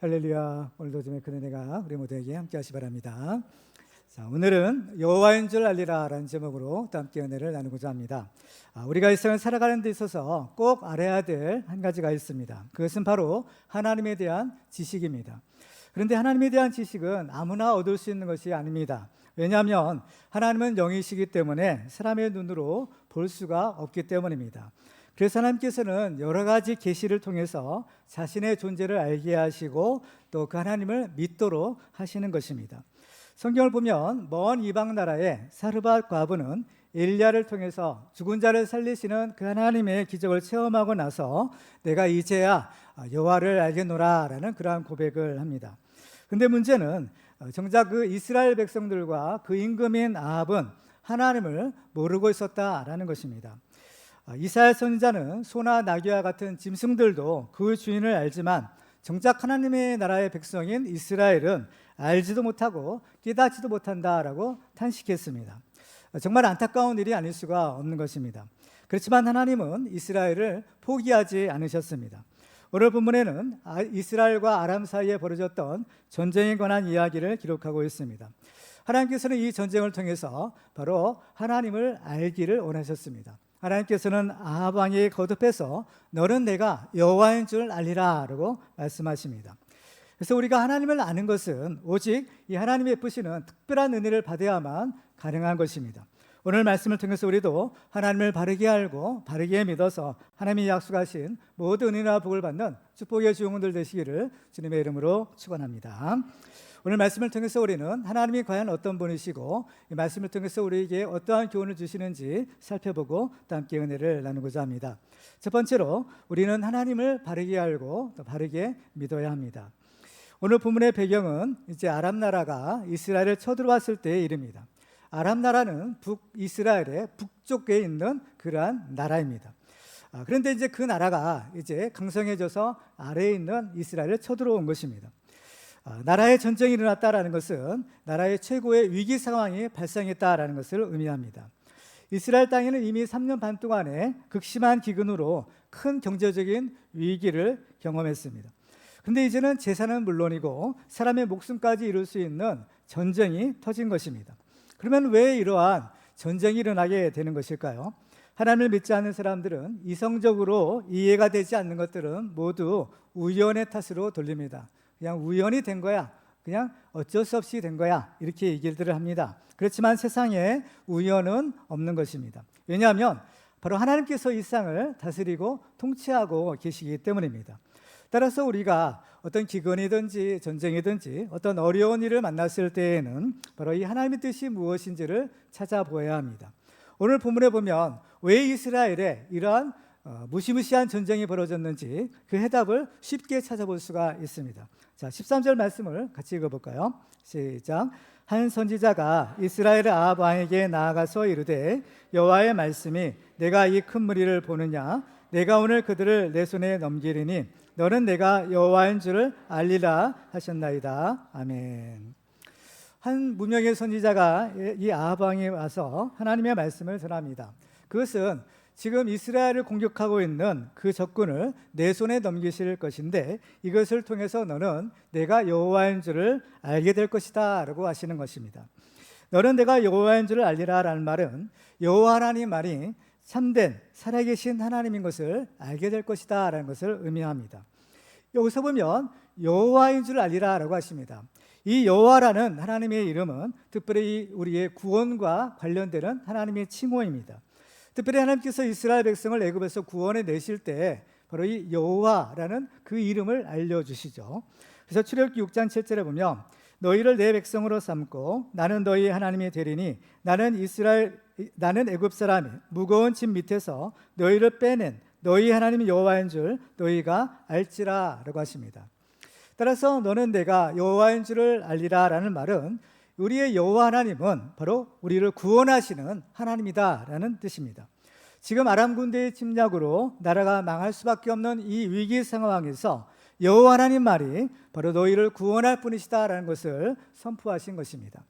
할렐루야. 오늘도 주님의 큰 은혜가 우리 모두에게 함께 하시 바랍니다. 자, 오늘은 여호와인 줄 알리라 라는 제목으로 또 함께 은혜를 나누고자 합니다. 우리가 이 세상을 살아가는 데 있어서 꼭 알아야 될 한 가지가 있습니다. 그것은 바로 하나님에 대한 지식입니다. 그런데 하나님에 대한 지식은 아무나 얻을 수 있는 것이 아닙니다. 왜냐하면 하나님은 영이시기 때문에 사람의 눈으로 볼 수가 없기 때문입니다. 그래서 하나님께서는 여러 가지 계시를 통해서 자신의 존재를 알게 하시고 또 그 하나님을 믿도록 하시는 것입니다. 성경을 보면 먼 이방 나라의 사르밧 과부는 엘리야를 통해서 죽은 자를 살리시는 그 하나님의 기적을 체험하고 나서 내가 이제야 여호와를 알겠노라 라는 그러한 고백을 합니다. 근데 문제는 정작 그 이스라엘 백성들과 그 임금인 아합은 하나님을 모르고 있었다라는 것입니다. 이사야 선지자는 소나 나귀와 같은 짐승들도 그 주인을 알지만 정작 하나님의 나라의 백성인 이스라엘은 알지도 못하고 깨닫지도 못한다라고 탄식했습니다. 정말 안타까운 일이 아닐 수가 없는 것입니다. 그렇지만 하나님은 이스라엘을 포기하지 않으셨습니다. 오늘 본문에는 이스라엘과 아람 사이에 벌어졌던 전쟁에 관한 이야기를 기록하고 있습니다. 하나님께서는 이 전쟁을 통해서 바로 하나님을 알기를 원하셨습니다. 하나님께서는 아합 왕에게 거듭해서 너는 내가 여호와인 줄 알리라 라고 말씀하십니다. 그래서 우리가 하나님을 아는 것은 오직 이 하나님이 베푸시는 특별한 은혜를 받아야만 가능한 것입니다. 오늘 말씀을 통해서 우리도 하나님을 바르게 알고 바르게 믿어서 하나님이 약속하신 모든 은혜와 복을 받는 축복의 주인공들 되시기를 주님의 이름으로 축원합니다. 오늘 말씀을 통해서 우리는 하나님이 과연 어떤 분이시고 이 말씀을 통해서 우리에게 어떠한 교훈을 주시는지 살펴보고 또 함께 은혜를 나누고자 합니다. 첫 번째로 우리는 하나님을 바르게 알고 또 바르게 믿어야 합니다. 오늘 본문의 배경은 이제 아람 나라가 이스라엘을 쳐들어왔을 때의 일입니다. 아람 나라는 북이스라엘의 북쪽에 있는 그러한 나라입니다. 그런데 이제 그 나라가 이제 강성해져서 아래에 있는 이스라엘을 쳐들어온 것입니다. 나라의 전쟁이 일어났다라는 것은 나라의 최고의 위기 상황이 발생했다라는 것을 의미합니다. 이스라엘 땅에는 이미 3년 반 동안에 극심한 기근으로 큰 경제적인 위기를 경험했습니다. 그런데 이제는 재산은 물론이고 사람의 목숨까지 이룰 수 있는 전쟁이 터진 것입니다. 그러면 왜 이러한 전쟁이 일어나게 되는 것일까요? 하나님을 믿지 않는 사람들은 이성적으로 이해가 되지 않는 것들은 모두 우연의 탓으로 돌립니다. 그냥 우연히 된 거야, 그냥 어쩔 수 없이 된 거야, 이렇게 얘기들을 합니다. 그렇지만 세상에 우연은 없는 것입니다. 왜냐하면 바로 하나님께서 이 세상을 다스리고 통치하고 계시기 때문입니다. 따라서 우리가 어떤 기근이든지 전쟁이든지 어떤 어려운 일을 만났을 때에는 바로 이 하나님의 뜻이 무엇인지를 찾아보아야 합니다. 오늘 본문에 보면 왜 이스라엘에 이러한 무시무시한 전쟁이 벌어졌는지 그 해답을 쉽게 찾아볼 수가 있습니다. 자, 13절 말씀을 같이 읽어볼까요? 시작. 한 선지자가 이스라엘 아합 왕에게 나아가서 이르되 여호와의 말씀이 내가 이 큰 무리를 보느냐 내가 오늘 그들을 내 손에 넘기리니 너는 내가 여호와인 줄을 알리라 하셨나이다. 아멘. 한 무명의 선지자가 이 아합 왕에 와서 하나님의 말씀을 전합니다. 그것은 지금 이스라엘을 공격하고 있는 그 적군을 내 손에 넘기실 것인데 이것을 통해서 너는 내가 여호와인 줄을 알게 될 것이다 라고 하시는 것입니다. 너는 내가 여호와인 줄을 알리라 라는 말은 여호와 하나님 말이 참된 살아계신 하나님인 것을 알게 될 것이다 라는 것을 의미합니다. 여기서 보면 여호와인 줄 알리라 라고 하십니다. 이 여호와라는 하나님의 이름은 특별히 우리의 구원과 관련되는 하나님의 칭호입니다. 특별히 하나님께서 이스라엘 백성을 애굽에서 구원해 내실 때 바로 이 여호와라는 그 이름을 알려주시죠. 그래서 출애굽기 6장 7절에 보면 너희를 내 백성으로 삼고 나는 너희 하나님이 되리니 나는 애굽 사람이 무거운 짐 밑에서 너희를 빼낸 너희 하나님이 여호와인 줄 너희가 알지라 라고 하십니다. 따라서 너는 내가 여호와인 줄을 알리라 라는 말은 우리의 여호와 하나님은 바로 우리를 구원하시는 하나님이다 라는 뜻입니다. 지금 아람 군대의 침략으로 나라가 망할 수밖에 없는 이 위기 상황에서 여호와 하나님 말이 바로 너희를 구원할 분이시다 라는 것을 선포하신 것입니다.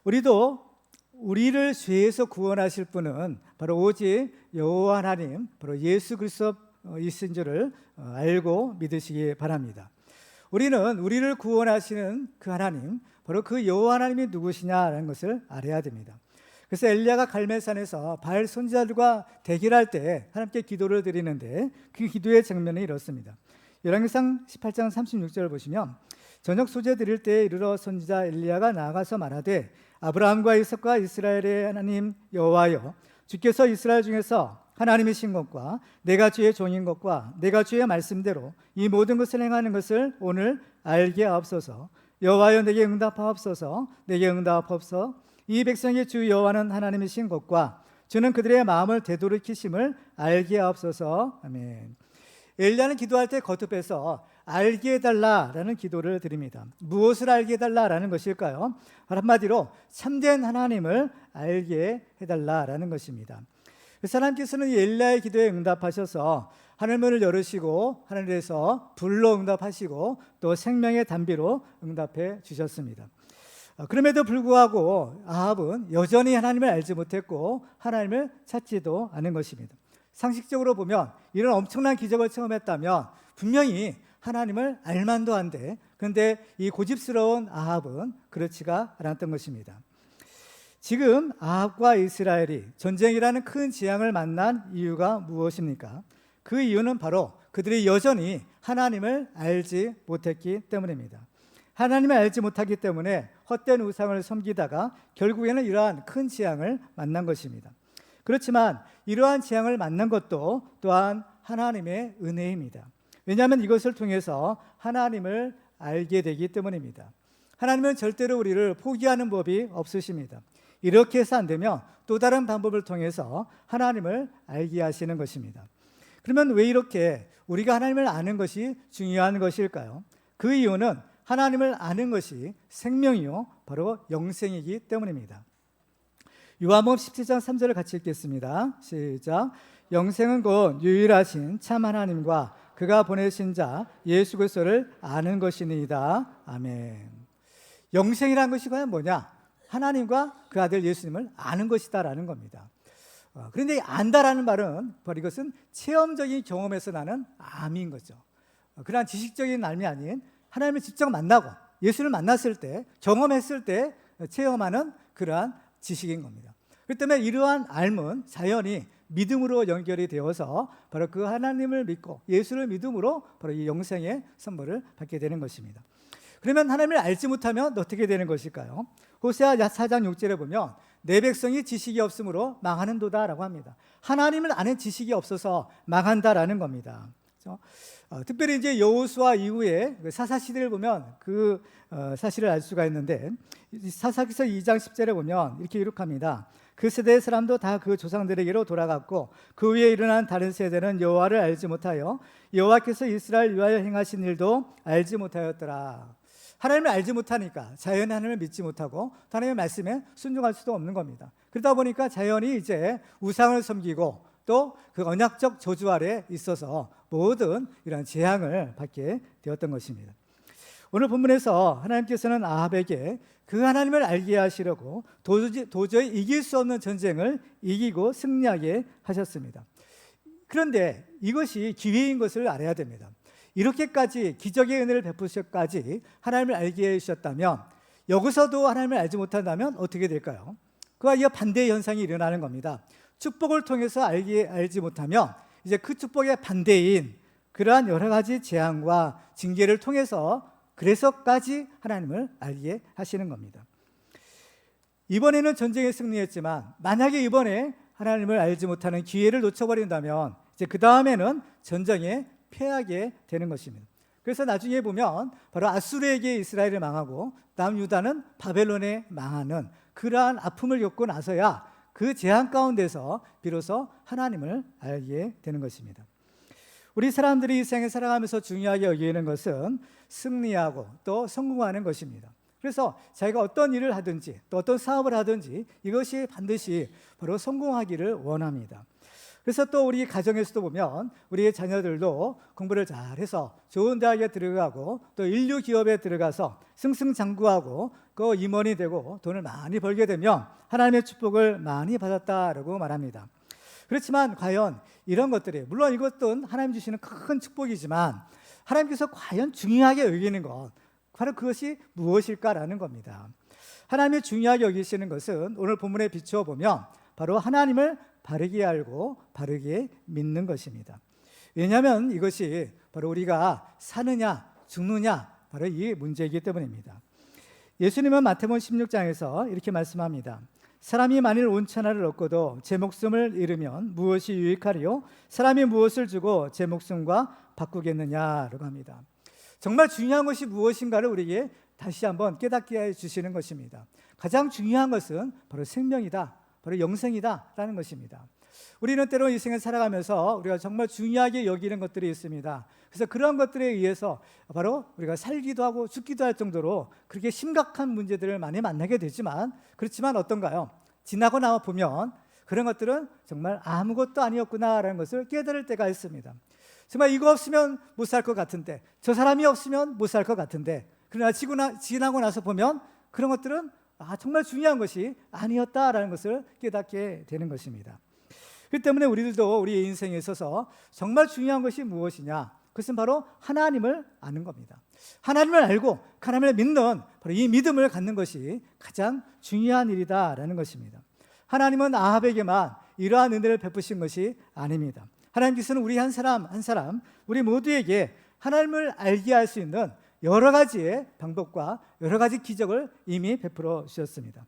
우리도 우리를 죄에서 구원하실 분은 바로 오직 여호와 하나님, 바로 예수 그리스도이신 줄을 알고 믿으시기 바랍니다. 우리는 우리를 구원하시는 그 하나님, 바로 그 여호와 하나님이 누구시냐라는 것을 알아야 됩니다. 그래서 엘리야가 갈멜산에서 바알 선지자들과 대결할 때 하나님께 기도를 드리는데 그 기도의 장면이 이렇습니다. 열왕기상 18장 36절을 보시면 저녁 소재 드릴 때에 이르러 선지자 엘리야가 나아가서 말하되 아브라함과 이삭과 이스라엘의 하나님 여호와여, 주께서 이스라엘 중에서 하나님이신 것과 내가 주의 종인 것과 내가 주의 말씀대로 이 모든 것을 행하는 것을 오늘 알게 하옵소서. 여호와여, 내게 응답하옵소서. 내게 응답하옵소서. 이 백성의 주 여호와는 하나님이신 것과 주는 그들의 마음을 되돌이키심을 알게 하옵소서. 아멘. 엘리야는 기도할 때 거듭해서 알게 해달라라는 기도를 드립니다. 무엇을 알게 해달라라는 것일까요? 한마디로 참된 하나님을 알게 해달라라는 것입니다. 하나님께서는 이 엘리야의 기도에 응답하셔서 하늘문을 열으시고 하늘에서 불로 응답하시고 또 생명의 단비로 응답해 주셨습니다. 그럼에도 불구하고 아합은 여전히 하나님을 알지 못했고 하나님을 찾지도 않은 것입니다. 상식적으로 보면 이런 엄청난 기적을 처음 했다면 분명히 하나님을 알만도 한데, 그런데 이 고집스러운 아합은 그렇지가 않았던 것입니다. 지금 아합과 이스라엘이 전쟁이라는 큰 재앙을 만난 이유가 무엇입니까? 그 이유는 바로 그들이 여전히 하나님을 알지 못했기 때문입니다. 하나님을 알지 못하기 때문에 헛된 우상을 섬기다가 결국에는 이러한 큰 재앙을 만난 것입니다. 그렇지만 이러한 재앙을 만난 것도 또한 하나님의 은혜입니다. 왜냐하면 이것을 통해서 하나님을 알게 되기 때문입니다. 하나님은 절대로 우리를 포기하는 법이 없으십니다. 이렇게 해서 안 되면 또 다른 방법을 통해서 하나님을 알게 하시는 것입니다. 그러면 왜 이렇게 우리가 하나님을 아는 것이 중요한 것일까요? 그 이유는 하나님을 아는 것이 생명이요 바로 영생이기 때문입니다. 요한복음 17장 3절을 같이 읽겠습니다. 시작. 영생은 곧 유일하신 참 하나님과 그가 보내신 자 예수 그리스도를 아는 것이니이다. 아멘. 영생이라는 것이 과연 뭐냐? 하나님과 그 아들 예수님을 아는 것이다라는 겁니다. 그런데 안다라는 말은 바로 이것은 체험적인 경험에서 나는 암인 거죠. 그러한 지식적인 암이 아닌 하나님을 직접 만나고 예수를 만났을 때, 경험했을 때 체험하는 그러한 지식인 겁니다. 그렇기 때문에 이러한 알은 자연히 믿음으로 연결이 되어서 바로 그 하나님을 믿고 예수를 믿음으로 바로 이 영생의 선물을 받게 되는 것입니다. 그러면 하나님을 알지 못하면 어떻게 되는 것일까요? 호세아 4장 6절에 보면 내 백성이 지식이 없으므로 망하는도다라고 합니다. 하나님을 아는 지식이 없어서 망한다라는 겁니다. 그렇죠? 특별히 이제 여호수아 이후에 사사 시대를 보면 그 사실을 알 수가 있는데 사사기서 2장 10절에 보면 이렇게 기록합니다. 그 세대의 사람도 다 그 조상들에게로 돌아갔고 그 위에 일어난 다른 세대는 여호와를 알지 못하여 여호와께서 이스라엘 위하여 행하신 일도 알지 못하였더라. 하나님을 알지 못하니까 자연히 하나님을 믿지 못하고 하나님의 말씀에 순종할 수도 없는 겁니다. 그러다 보니까 자연히 이제 우상을 섬기고 또 그 언약적 저주 아래 있어서 모든 이런 재앙을 받게 되었던 것입니다. 오늘 본문에서 하나님께서는 아합에게 그 하나님을 알게 하시려고 도저히 이길 수 없는 전쟁을 이기고 승리하게 하셨습니다. 그런데 이것이 기회인 것을 알아야 됩니다. 이렇게까지 기적의 은혜를 베푸셔까지 하나님을 알게 해주셨다면 여기서도 하나님을 알지 못한다면 어떻게 될까요? 그와 이어 반대의 현상이 일어나는 겁니다. 축복을 통해서 알지 못하면 이제 그 축복의 반대인 그러한 여러 가지 재앙과 징계를 통해서 그래서까지 하나님을 알게 하시는 겁니다. 이번에는 전쟁에 승리했지만 만약에 이번에 하나님을 알지 못하는 기회를 놓쳐버린다면 이제 그 다음에는 전쟁에 패하게 되는 것입니다. 그래서 나중에 보면 바로 아수르에게 이스라엘을 망하고 남유다는 바벨론에 망하는 그러한 아픔을 겪고 나서야 그 재앙 가운데서 비로소 하나님을 알게 되는 것입니다. 우리 사람들이 이 생에 살아가면서 중요하게 여기는 것은 승리하고 또 성공하는 것입니다. 그래서 자기가 어떤 일을 하든지 또 어떤 사업을 하든지 이것이 반드시 바로 성공하기를 원합니다. 그래서 또 우리 가정에서도 보면 우리의 자녀들도 공부를 잘해서 좋은 대학에 들어가고 또 인류 기업에 들어가서 승승장구하고 그 임원이 되고 돈을 많이 벌게 되면 하나님의 축복을 많이 받았다라고 말합니다. 그렇지만 과연 이런 것들이 물론 이것도 하나님 주시는 큰 축복이지만 하나님께서 과연 중요하게 여기는 것, 바로 그것이 무엇일까라는 겁니다. 하나님이 중요하게 여기시는 것은 오늘 본문에 비추어 보면 바로 하나님을 바르게 알고 바르게 믿는 것입니다. 왜냐하면 이것이 바로 우리가 사느냐 죽느냐 바로 이 문제이기 때문입니다. 예수님은 마태복음 16장에서 이렇게 말씀합니다. 사람이 만일 온천하를 얻고도 제 목숨을 잃으면 무엇이 유익하리요? 사람이 무엇을 주고 제 목숨과 바꾸겠느냐라고 합니다. 정말 중요한 것이 무엇인가를 우리에게 다시 한번 깨닫게 해주시는 것입니다. 가장 중요한 것은 바로 생명이다, 바로 영생이다라는 것입니다. 우리는 때로 이 생을 살아가면서 우리가 정말 중요하게 여기는 것들이 있습니다. 그래서 그런 것들에 의해서 바로 우리가 살기도 하고 죽기도 할 정도로 그렇게 심각한 문제들을 많이 만나게 되지만, 그렇지만 어떤가요? 지나고 나와 보면 그런 것들은 정말 아무것도 아니었구나라는 것을 깨달을 때가 있습니다. 정말 이거 없으면 못 살 것 같은데, 저 사람이 없으면 못 살 것 같은데, 그러나 지나고 나서 보면 그런 것들은 정말 중요한 것이 아니었다라는 것을 깨닫게 되는 것입니다. 그렇기 때문에 우리들도 우리의 인생에 있어서 정말 중요한 것이 무엇이냐? 그것은 바로 하나님을 아는 겁니다. 하나님을 알고 하나님을 믿는 바로 이 믿음을 갖는 것이 가장 중요한 일이다라는 것입니다. 하나님은 아합에게만 이러한 은혜를 베푸신 것이 아닙니다. 하나님께서는 우리 한 사람 한 사람 우리 모두에게 하나님을 알게 할 수 있는 여러 가지의 방법과 여러 가지 기적을 이미 베풀어 주셨습니다.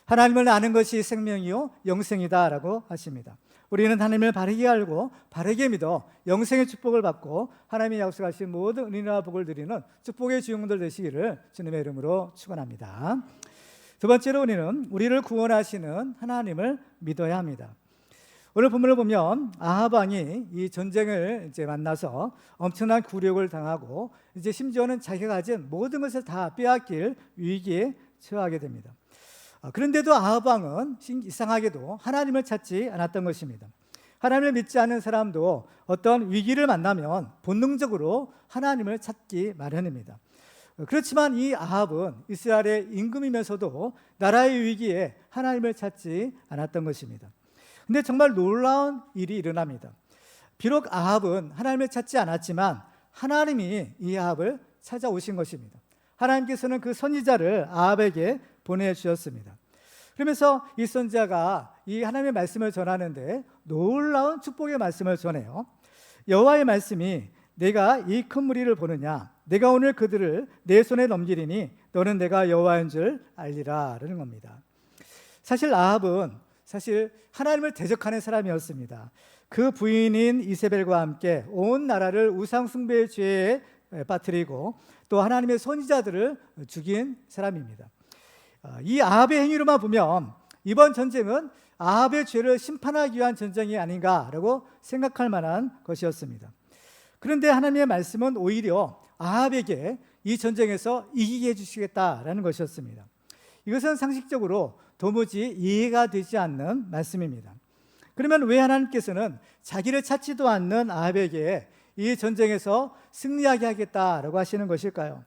하나님을 아는 것이 생명이요 영생이다라고 하십니다. 우리는 하나님을 바르게 알고 바르게 믿어 영생의 축복을 받고 하나님이 약속하신 모든 은혜와 복을 드리는 축복의 주인공들 되시기를 주님의 이름으로 축원합니다. 두 번째로 우리를 구원하시는 하나님을 믿어야 합니다. 오늘 본문을 보면 아합 왕이 이 전쟁을 이제 만나서 엄청난 굴욕을 당하고 이제 심지어는 자기가 가진 모든 것을 다 빼앗길 위기에 처하게 됩니다. 그런데도 아합 왕은 이상하게도 하나님을 찾지 않았던 것입니다. 하나님을 믿지 않는 사람도 어떤 위기를 만나면 본능적으로 하나님을 찾기 마련입니다. 그렇지만 이 아합은 이스라엘의 임금이면서도 나라의 위기에 하나님을 찾지 않았던 것입니다. 근데 정말 놀라운 일이 일어납니다. 비록 아합은 하나님을 찾지 않았지만 하나님이 이 아합을 찾아오신 것입니다. 하나님께서는 그 선지자를 아합에게 보내주셨습니다. 그러면서 이 선지자가 이 하나님의 말씀을 전하는데 놀라운 축복의 말씀을 전해요. 여호와의 말씀이 내가 이 큰 무리를 보느냐, 내가 오늘 그들을 내 손에 넘기리니 너는 내가 여호와인 줄 알리라 라는 겁니다. 사실 아합은 하나님을 대적하는 사람이었습니다. 그 부인인 이세벨과 함께 온 나라를 우상 숭배의 죄에 빠뜨리고 또 하나님의 선지자들을 죽인 사람입니다. 이 아합의 행위로만 보면 이번 전쟁은 아합의 죄를 심판하기 위한 전쟁이 아닌가라고 생각할 만한 것이었습니다. 그런데 하나님의 말씀은 오히려 아합에게 이 전쟁에서 이기게 해주시겠다라는 것이었습니다. 이것은 상식적으로 도무지 이해가 되지 않는 말씀입니다. 그러면 왜 하나님께서는 자기를 찾지도 않는 아합에게 이 전쟁에서 승리하게 하겠다라고 하시는 것일까요?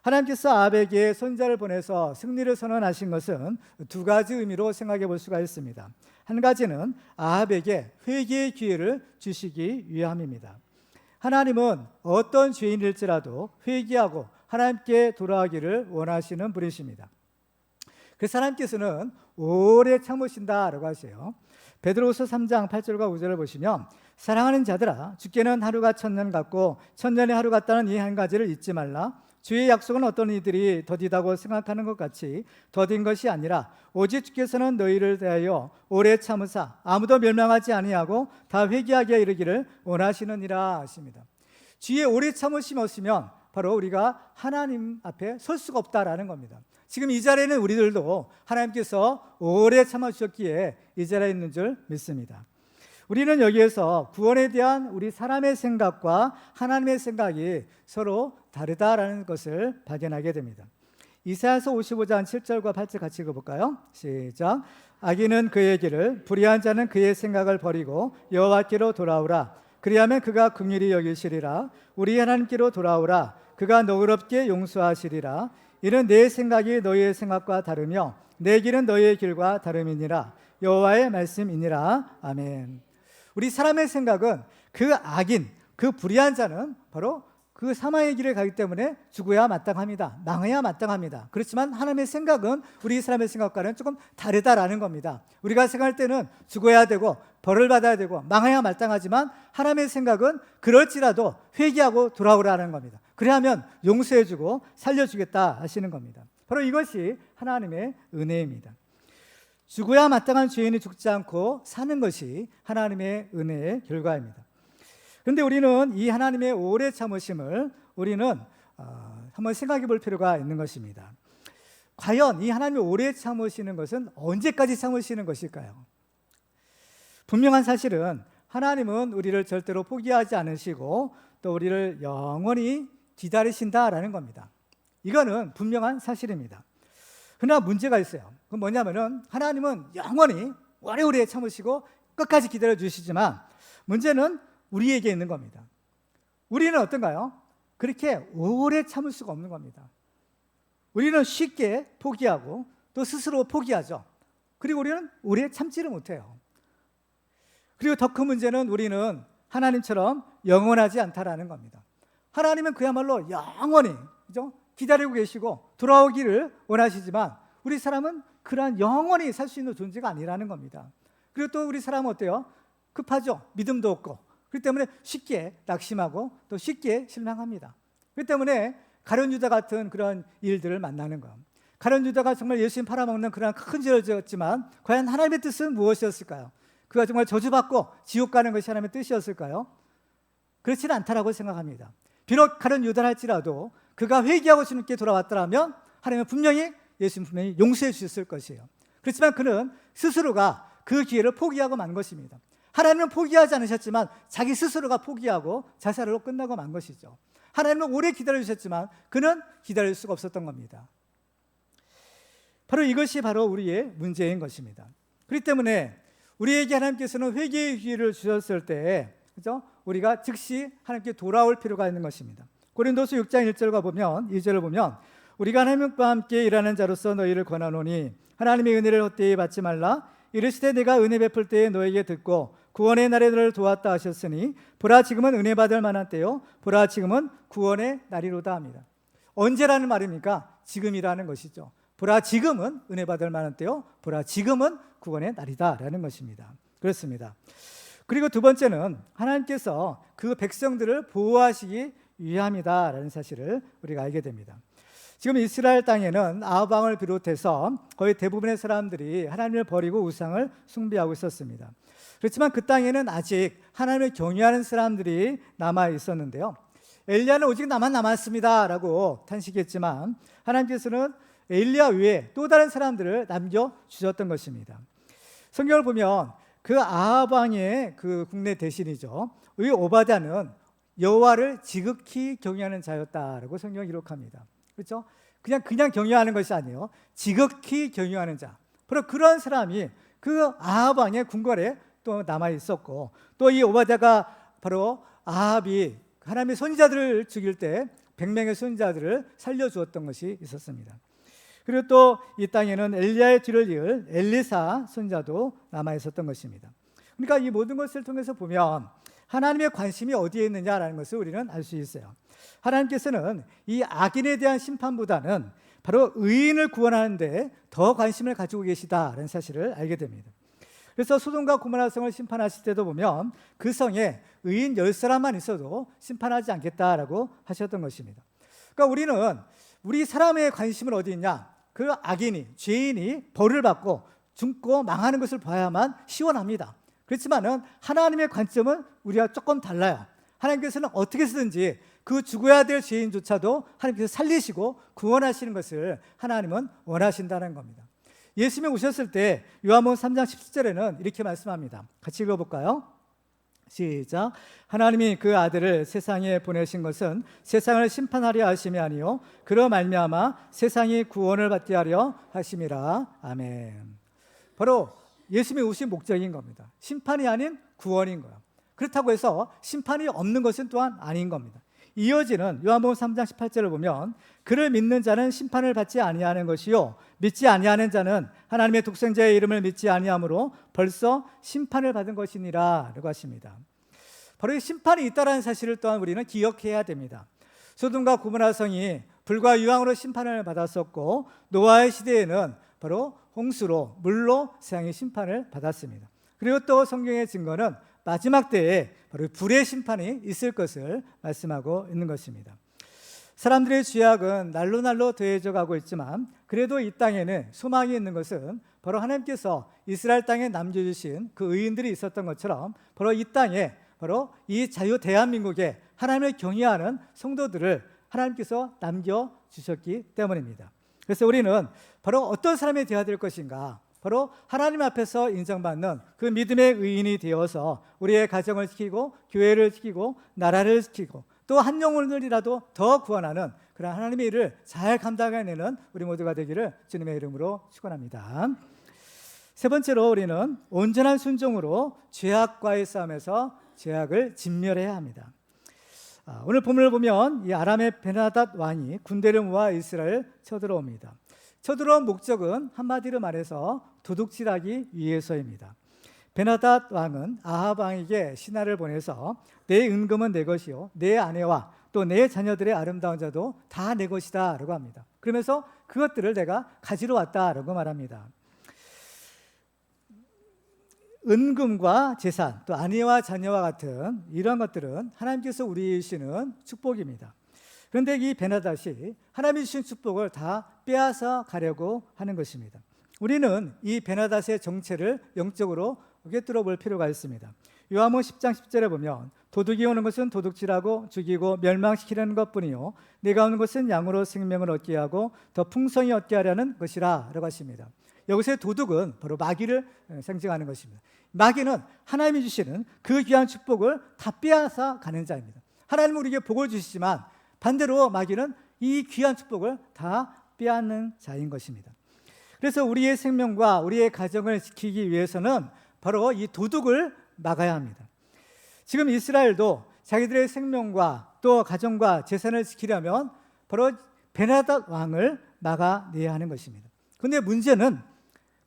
하나님께서 아합에게 선지자를 보내서 승리를 선언하신 것은 두 가지 의미로 생각해 볼 수가 있습니다. 한 가지는 아합에게 회개의 기회를 주시기 위함입니다. 하나님은 어떤 죄인일지라도 회개하고 하나님께 돌아가기를 원하시는 분이십니다. 그래서 하나님께서는 오래 참으신다라고 하세요. 베드로후서 3장 8절과 9절을 보시면 사랑하는 자들아 주께는 하루가 천년 같고 천년의 하루 같다는 이 한 가지를 잊지 말라. 주의 약속은 어떤 이들이 더디다고 생각하는 것 같이 더딘 것이 아니라 오직 주께서는 너희를 대하여 오래 참으사 아무도 멸망하지 아니하고 다 회개하게 이르기를 원하시느니라 하십니다. 주의 오래 참으심이 없으면 바로 우리가 하나님 앞에 설 수가 없다라는 겁니다. 지금 이 자리에는 우리들도 하나님께서 오래 참아주셨기에 이 자리에 있는 줄 믿습니다. 우리는 여기에서 구원에 대한 우리 사람의 생각과 하나님의 생각이 서로 다르다라는 것을 발견하게 됩니다. 이사야서 55장 7절과 8절 같이 읽어볼까요? 시작. 악인은 그의 길을, 불의한 자는 그의 생각을 버리고 여호와께로 돌아오라. 그리하면 그가 긍휼히 여기시리라. 우리 하나님께로 돌아오라. 그가 너그럽게 용서하시리라. 이는 내 생각이 너희의 생각과 다르며 내 길은 너희의 길과 다름이니라. 여호와의 말씀이니라. 아멘. 우리 사람의 생각은 그 악인, 그 불의한 자는 바로 그 사망의 길을 가기 때문에 죽어야 마땅합니다. 망해야 마땅합니다. 그렇지만 하나님의 생각은 우리 사람의 생각과는 조금 다르다라는 겁니다. 우리가 생각할 때는 죽어야 되고 벌을 받아야 되고 망해야 마땅하지만 하나님의 생각은 그럴지라도 회개하고 돌아오라는 겁니다. 그래야면 용서해주고 살려주겠다 하시는 겁니다. 바로 이것이 하나님의 은혜입니다. 죽어야 마땅한 죄인이 죽지 않고 사는 것이 하나님의 은혜의 결과입니다. 그런데 우리는 이 하나님의 오래 참으심을 우리는 한번 생각해 볼 필요가 있는 것입니다. 과연 이 하나님의 오래 참으시는 것은 언제까지 참으시는 것일까요? 분명한 사실은 하나님은 우리를 절대로 포기하지 않으시고 또 우리를 영원히 기다리신다라는 겁니다. 이거는 분명한 사실입니다. 그러나 문제가 있어요. 그건 뭐냐면은 하나님은 영원히 오래오래 참으시고 끝까지 기다려 주시지만 문제는 우리에게 있는 겁니다. 우리는 어떤가요? 그렇게 오래 참을 수가 없는 겁니다. 우리는 쉽게 포기하고 또 스스로 포기하죠. 그리고 우리는 오래 참지를 못해요. 그리고 더 큰 문제는 우리는 하나님처럼 영원하지 않다라는 겁니다. 하나님은 그야말로 영원히 그죠? 기다리고 계시고 돌아오기를 원하시지만 우리 사람은 그러한 영원히 살 수 있는 존재가 아니라는 겁니다. 그리고 또 우리 사람은 어때요? 급하죠. 믿음도 없고 그렇기 때문에 쉽게 낙심하고 또 쉽게 실망합니다. 그렇기 때문에 가룟 유다 같은 그런 일들을 만나는 거예요. 가룟 유다가 정말 예수님 팔아먹는 그런 큰 죄를 지었지만 과연 하나님의 뜻은 무엇이었을까요? 그가 정말 저주받고 지옥 가는 것이 하나님의 뜻이었을까요? 그렇지는 않다라고 생각합니다. 비록 가룟 유다라 할지라도 그가 회개하고 주님께 돌아왔더라면 하나님은 분명히 예수님 분명히 용서해 주셨을 것이에요. 그렇지만 그는 스스로가 그 기회를 포기하고 만 것입니다. 하나님은 포기하지 않으셨지만 자기 스스로가 포기하고 자살로 끝나고 만 것이죠. 하나님은 오래 기다려주셨지만 그는 기다릴 수가 없었던 겁니다. 바로 이것이 바로 우리의 문제인 것입니다. 그렇기 때문에 우리에게 하나님께서는 회개의 기회를 주셨을 때 그죠? 우리가 즉시 하나님께 돌아올 필요가 있는 것입니다. 고린도서 6장 1절과 보면 2절을 보면 우리가 하나님과 함께 일하는 자로서 너희를 권하노니 하나님의 은혜를 헛되이 받지 말라. 이르시되 내가 은혜 베풀 때에 너에게 듣고 구원의 날에 너를 도왔다 하셨으니 보라 지금은 은혜 받을 만한 때요 보라 지금은 구원의 날이로다 합니다. 언제라는 말입니까? 지금이라는 것이죠. 보라 지금은 은혜 받을 만한 때요 보라 지금은 구원의 날이다라는 것입니다. 그렇습니다. 그리고 두 번째는 하나님께서 그 백성들을 보호하시기 위함이다라는 사실을 우리가 알게 됩니다. 지금 이스라엘 땅에는 아합 왕을 비롯해서 거의 대부분의 사람들이 하나님을 버리고 우상을 숭배하고 있었습니다. 그렇지만 그 땅에는 아직 하나님을 경외하는 사람들이 남아 있었는데요. 엘리야는 오직 나만 남았습니다 라고 탄식했지만 하나님께서는 엘리야 외에 또 다른 사람들을 남겨주셨던 것입니다. 성경을 보면 그 아합 왕의 그 국내 대신이죠. 이 오바댜는 여호와를 지극히 경외하는 자였다라고 성경이 기록합니다. 그렇죠? 그냥 경외하는 것이 아니에요. 지극히 경외하는 자. 바로 그런 사람이 그 아합 왕의 궁궐에 또 남아 있었고 또 이 오바댜가 바로 아합이 하나님의 선지자들을 죽일 때 100명의 선지자들을 살려주었던 것이 있었습니다. 그리고 또 이 땅에는 엘리야의 뒤를 이을 엘리사 선지자도 남아 있었던 것입니다. 그러니까 이 모든 것을 통해서 보면 하나님의 관심이 어디에 있느냐라는 것을 우리는 알 수 있어요. 하나님께서는 이 악인에 대한 심판보다는 바로 의인을 구원하는 데 더 관심을 가지고 계시다라는 사실을 알게 됩니다. 그래서 소돔과 고모라 성을 심판하실 때도 보면 그 성에 의인 10사람만 있어도 심판하지 않겠다라고 하셨던 것입니다. 그러니까 우리는 우리 사람의 관심은 어디 있냐? 그 악인이, 죄인이 벌을 받고 죽고 망하는 것을 봐야만 시원합니다. 그렇지만은 하나님의 관점은 우리가 조금 달라요. 하나님께서는 어떻게 쓰든지 그 죽어야 될 죄인조차도 하나님께서 살리시고 구원하시는 것을 하나님은 원하신다는 겁니다. 예수님이 오셨을 때 요한복음 3장 17절에는 이렇게 말씀합니다. 같이 읽어볼까요? 시작. 하나님이 그 아들을 세상에 보내신 것은 세상을 심판하려 하심이 아니요 그로 말미암아 세상이 구원을 받게 하려 하심이라. 아멘. 바로 예수님이 오신 목적인 겁니다. 심판이 아닌 구원인 거예요. 그렇다고 해서 심판이 없는 것은 또한 아닌 겁니다. 이어지는 요한복음 3장 18절을 보면 그를 믿는 자는 심판을 받지 아니하는 것이요 믿지 아니하는 자는 하나님의 독생자의 이름을 믿지 아니하므로 벌써 심판을 받은 것이니라 라고 하십니다. 바로 이 심판이 있다는 사실을 또한 우리는 기억해야 됩니다. 소돔과 고모라 성이 불과 유황으로 심판을 받았었고, 노아의 시대에는 바로 홍수로, 물로 세상이 심판을 받았습니다. 그리고 또 성경의 증거는 마지막 때에 바로 불의 심판이 있을 것을 말씀하고 있는 것입니다. 사람들의 죄악은 날로 날로 더해져 가고 있지만, 그래도 이 땅에는 소망이 있는 것은 바로 하나님께서 이스라엘 땅에 남겨주신 그 의인들이 있었던 것처럼, 바로 이 땅에, 바로 이 자유 대한민국에 하나님을 경외하는 성도들을 하나님께서 남겨주셨기 때문입니다. 그래서 우리는 바로 어떤 사람이 되어야 될 것인가, 바로 하나님 앞에서 인정받는 그 믿음의 의인이 되어서 우리의 가정을 지키고 교회를 지키고 나라를 지키고 또 한 영혼을이라도 더 구원하는 그런 하나님의 일을 잘 감당해내는 우리 모두가 되기를 주님의 이름으로 축원합니다. 세 번째로, 우리는 온전한 순종으로 죄악과의 싸움에서 죄악을 진멸해야 합니다. 오늘 본문을 보면 이 아람의 베나닷 왕이 군대를 모아 이스라엘을 쳐들어옵니다. 쳐들어온 목적은 한마디로 말해서 도둑질하기 위해서입니다. 베나닷 왕은 아합 왕에게 신하를 보내서 내 은금은 내 것이요 내 아내와 또 내 자녀들의 아름다운 자도 다 내 것이다 라고 합니다. 그러면서 그것들을 내가 가지러 왔다 라고 말합니다. 은금과 재산, 또 아내와 자녀와 같은 이런 것들은 하나님께서 우리에게 주시는 축복입니다. 그런데 이 베나닷이 하나님이 주신 축복을 다 빼앗아 가려고 하는 것입니다. 우리는 이 베나닷의 정체를 영적으로 꿰뚫어 볼 필요가 있습니다. 요한복음 10장 10절에 보면 도둑이 오는 것은 도둑질하고 죽이고 멸망시키려는 것뿐이요 내가 오는 것은 양으로 생명을 얻게 하고 더 풍성히 얻게 하려는 것이라 라고 하십니다. 여기서의 도둑은 바로 마귀를 상징하는 것입니다. 마귀는 하나님이 주시는 그 귀한 축복을 다 빼앗아 가는 자입니다. 하나님은 우리에게 복을 주시지만 반대로 마귀는 이 귀한 축복을 다 빼앗는 자인 것입니다. 그래서 우리의 생명과 우리의 가정을 지키기 위해서는 바로 이 도둑을 막아야 합니다. 지금 이스라엘도 자기들의 생명과 또 가정과 재산을 지키려면 바로 베나닷 왕을 막아내야 하는 것입니다. 그런데 문제는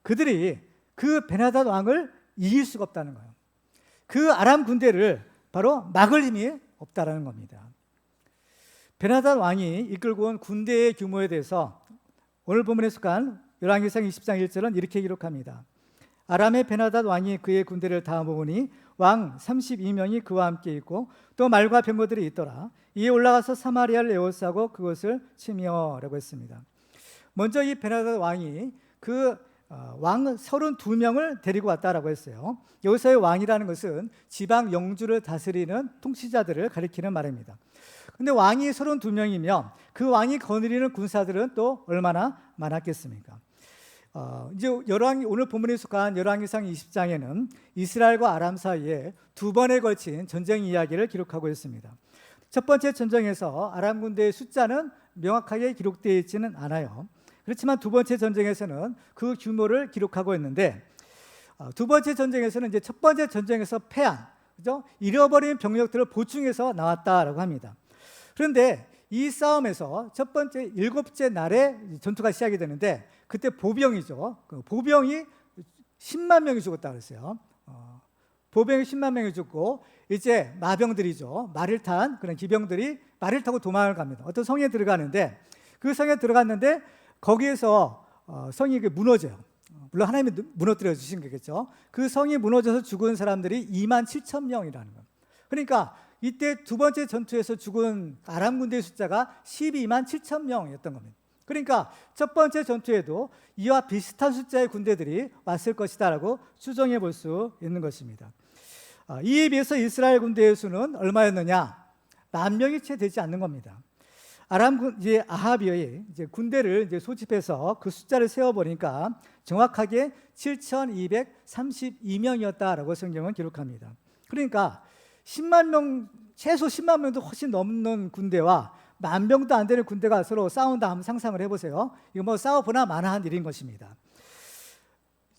그들이 그 베나닷 왕을 이길 수가 없다는 거예요. 그 아람 군대를 바로 막을 힘이 없다는 겁니다. 베나닷 왕이 이끌고 온 군대의 규모에 대해서 오늘 본문에 속한 열왕기상 20장 1절은 이렇게 기록합니다. 아람의 베나닷 왕이 그의 군대를 다 모으니 왕 32명이 그와 함께 있고 또 말과 병거들이 있더라. 이에 올라가서 사마리아를 에워싸고 그것을 치며라고 했습니다. 먼저 이 베나닷 왕이 그 왕 32명을 데리고 왔다라고 했어요. 여기서의 왕이라는 것은 지방 영주를 다스리는 통치자들을 가리키는 말입니다. 근데 왕이 32명이면 그 왕이 거느리는 군사들은 또 얼마나 많았겠습니까? 이제 오늘 본문에 속한 열왕기상 20장에는 이스라엘과 아람 사이에 두 번에 걸친 전쟁 이야기를 기록하고 있습니다. 첫 번째 전쟁에서 아람 군대의 숫자는 명확하게 기록되어 있지는 않아요. 그렇지만 두 번째 전쟁에서는 그 규모를 기록하고 있는데, 두 번째 전쟁에서는 이제 첫 번째 전쟁에서 패한, 그죠? 잃어버린 병력들을 보충해서 나왔다라고 합니다. 그런데 이 싸움에서 첫 번째 일곱째 날에 전투가 시작이 되는데 그때 보병이죠. 그 보병이 10만 명이 죽었다 그랬어요. 보병이 10만 명이 죽고 이제 마병들이죠. 말을 탄 그런 기병들이 말을 타고 도망을 갑니다. 어떤 성에 들어가는데 그 성에 들어갔는데 거기에서 성이 무너져요. 물론 하나님이 무너뜨려 주신 거겠죠. 그 성이 무너져서 죽은 사람들이 2만 7천 명이라는 거예요. 그러니까 이때 두 번째 전투에서 죽은 아람 군대의 숫자가 12만 7천 명이었던 겁니다. 그러니까 첫 번째 전투에도 이와 비슷한 숫자의 군대들이 왔을 것이다라고 추정해 볼 수 있는 것입니다. 이에 비해서 이스라엘 군대의 수는 얼마였느냐? 10,000명이 채 되지 않는 겁니다. 이제 아합이 이제 군대를 이제 소집해서 그 숫자를 세어 보니까 정확하게 7,232명이었다라고 성경은 기록합니다. 그러니까 10만 명, 최소 10만 명도 훨씬 넘는 군대와 10,000명도 안 되는 군대가 서로 싸운다 하면 상상을 해보세요. 이거 뭐 싸워보나 마나한 일인 것입니다.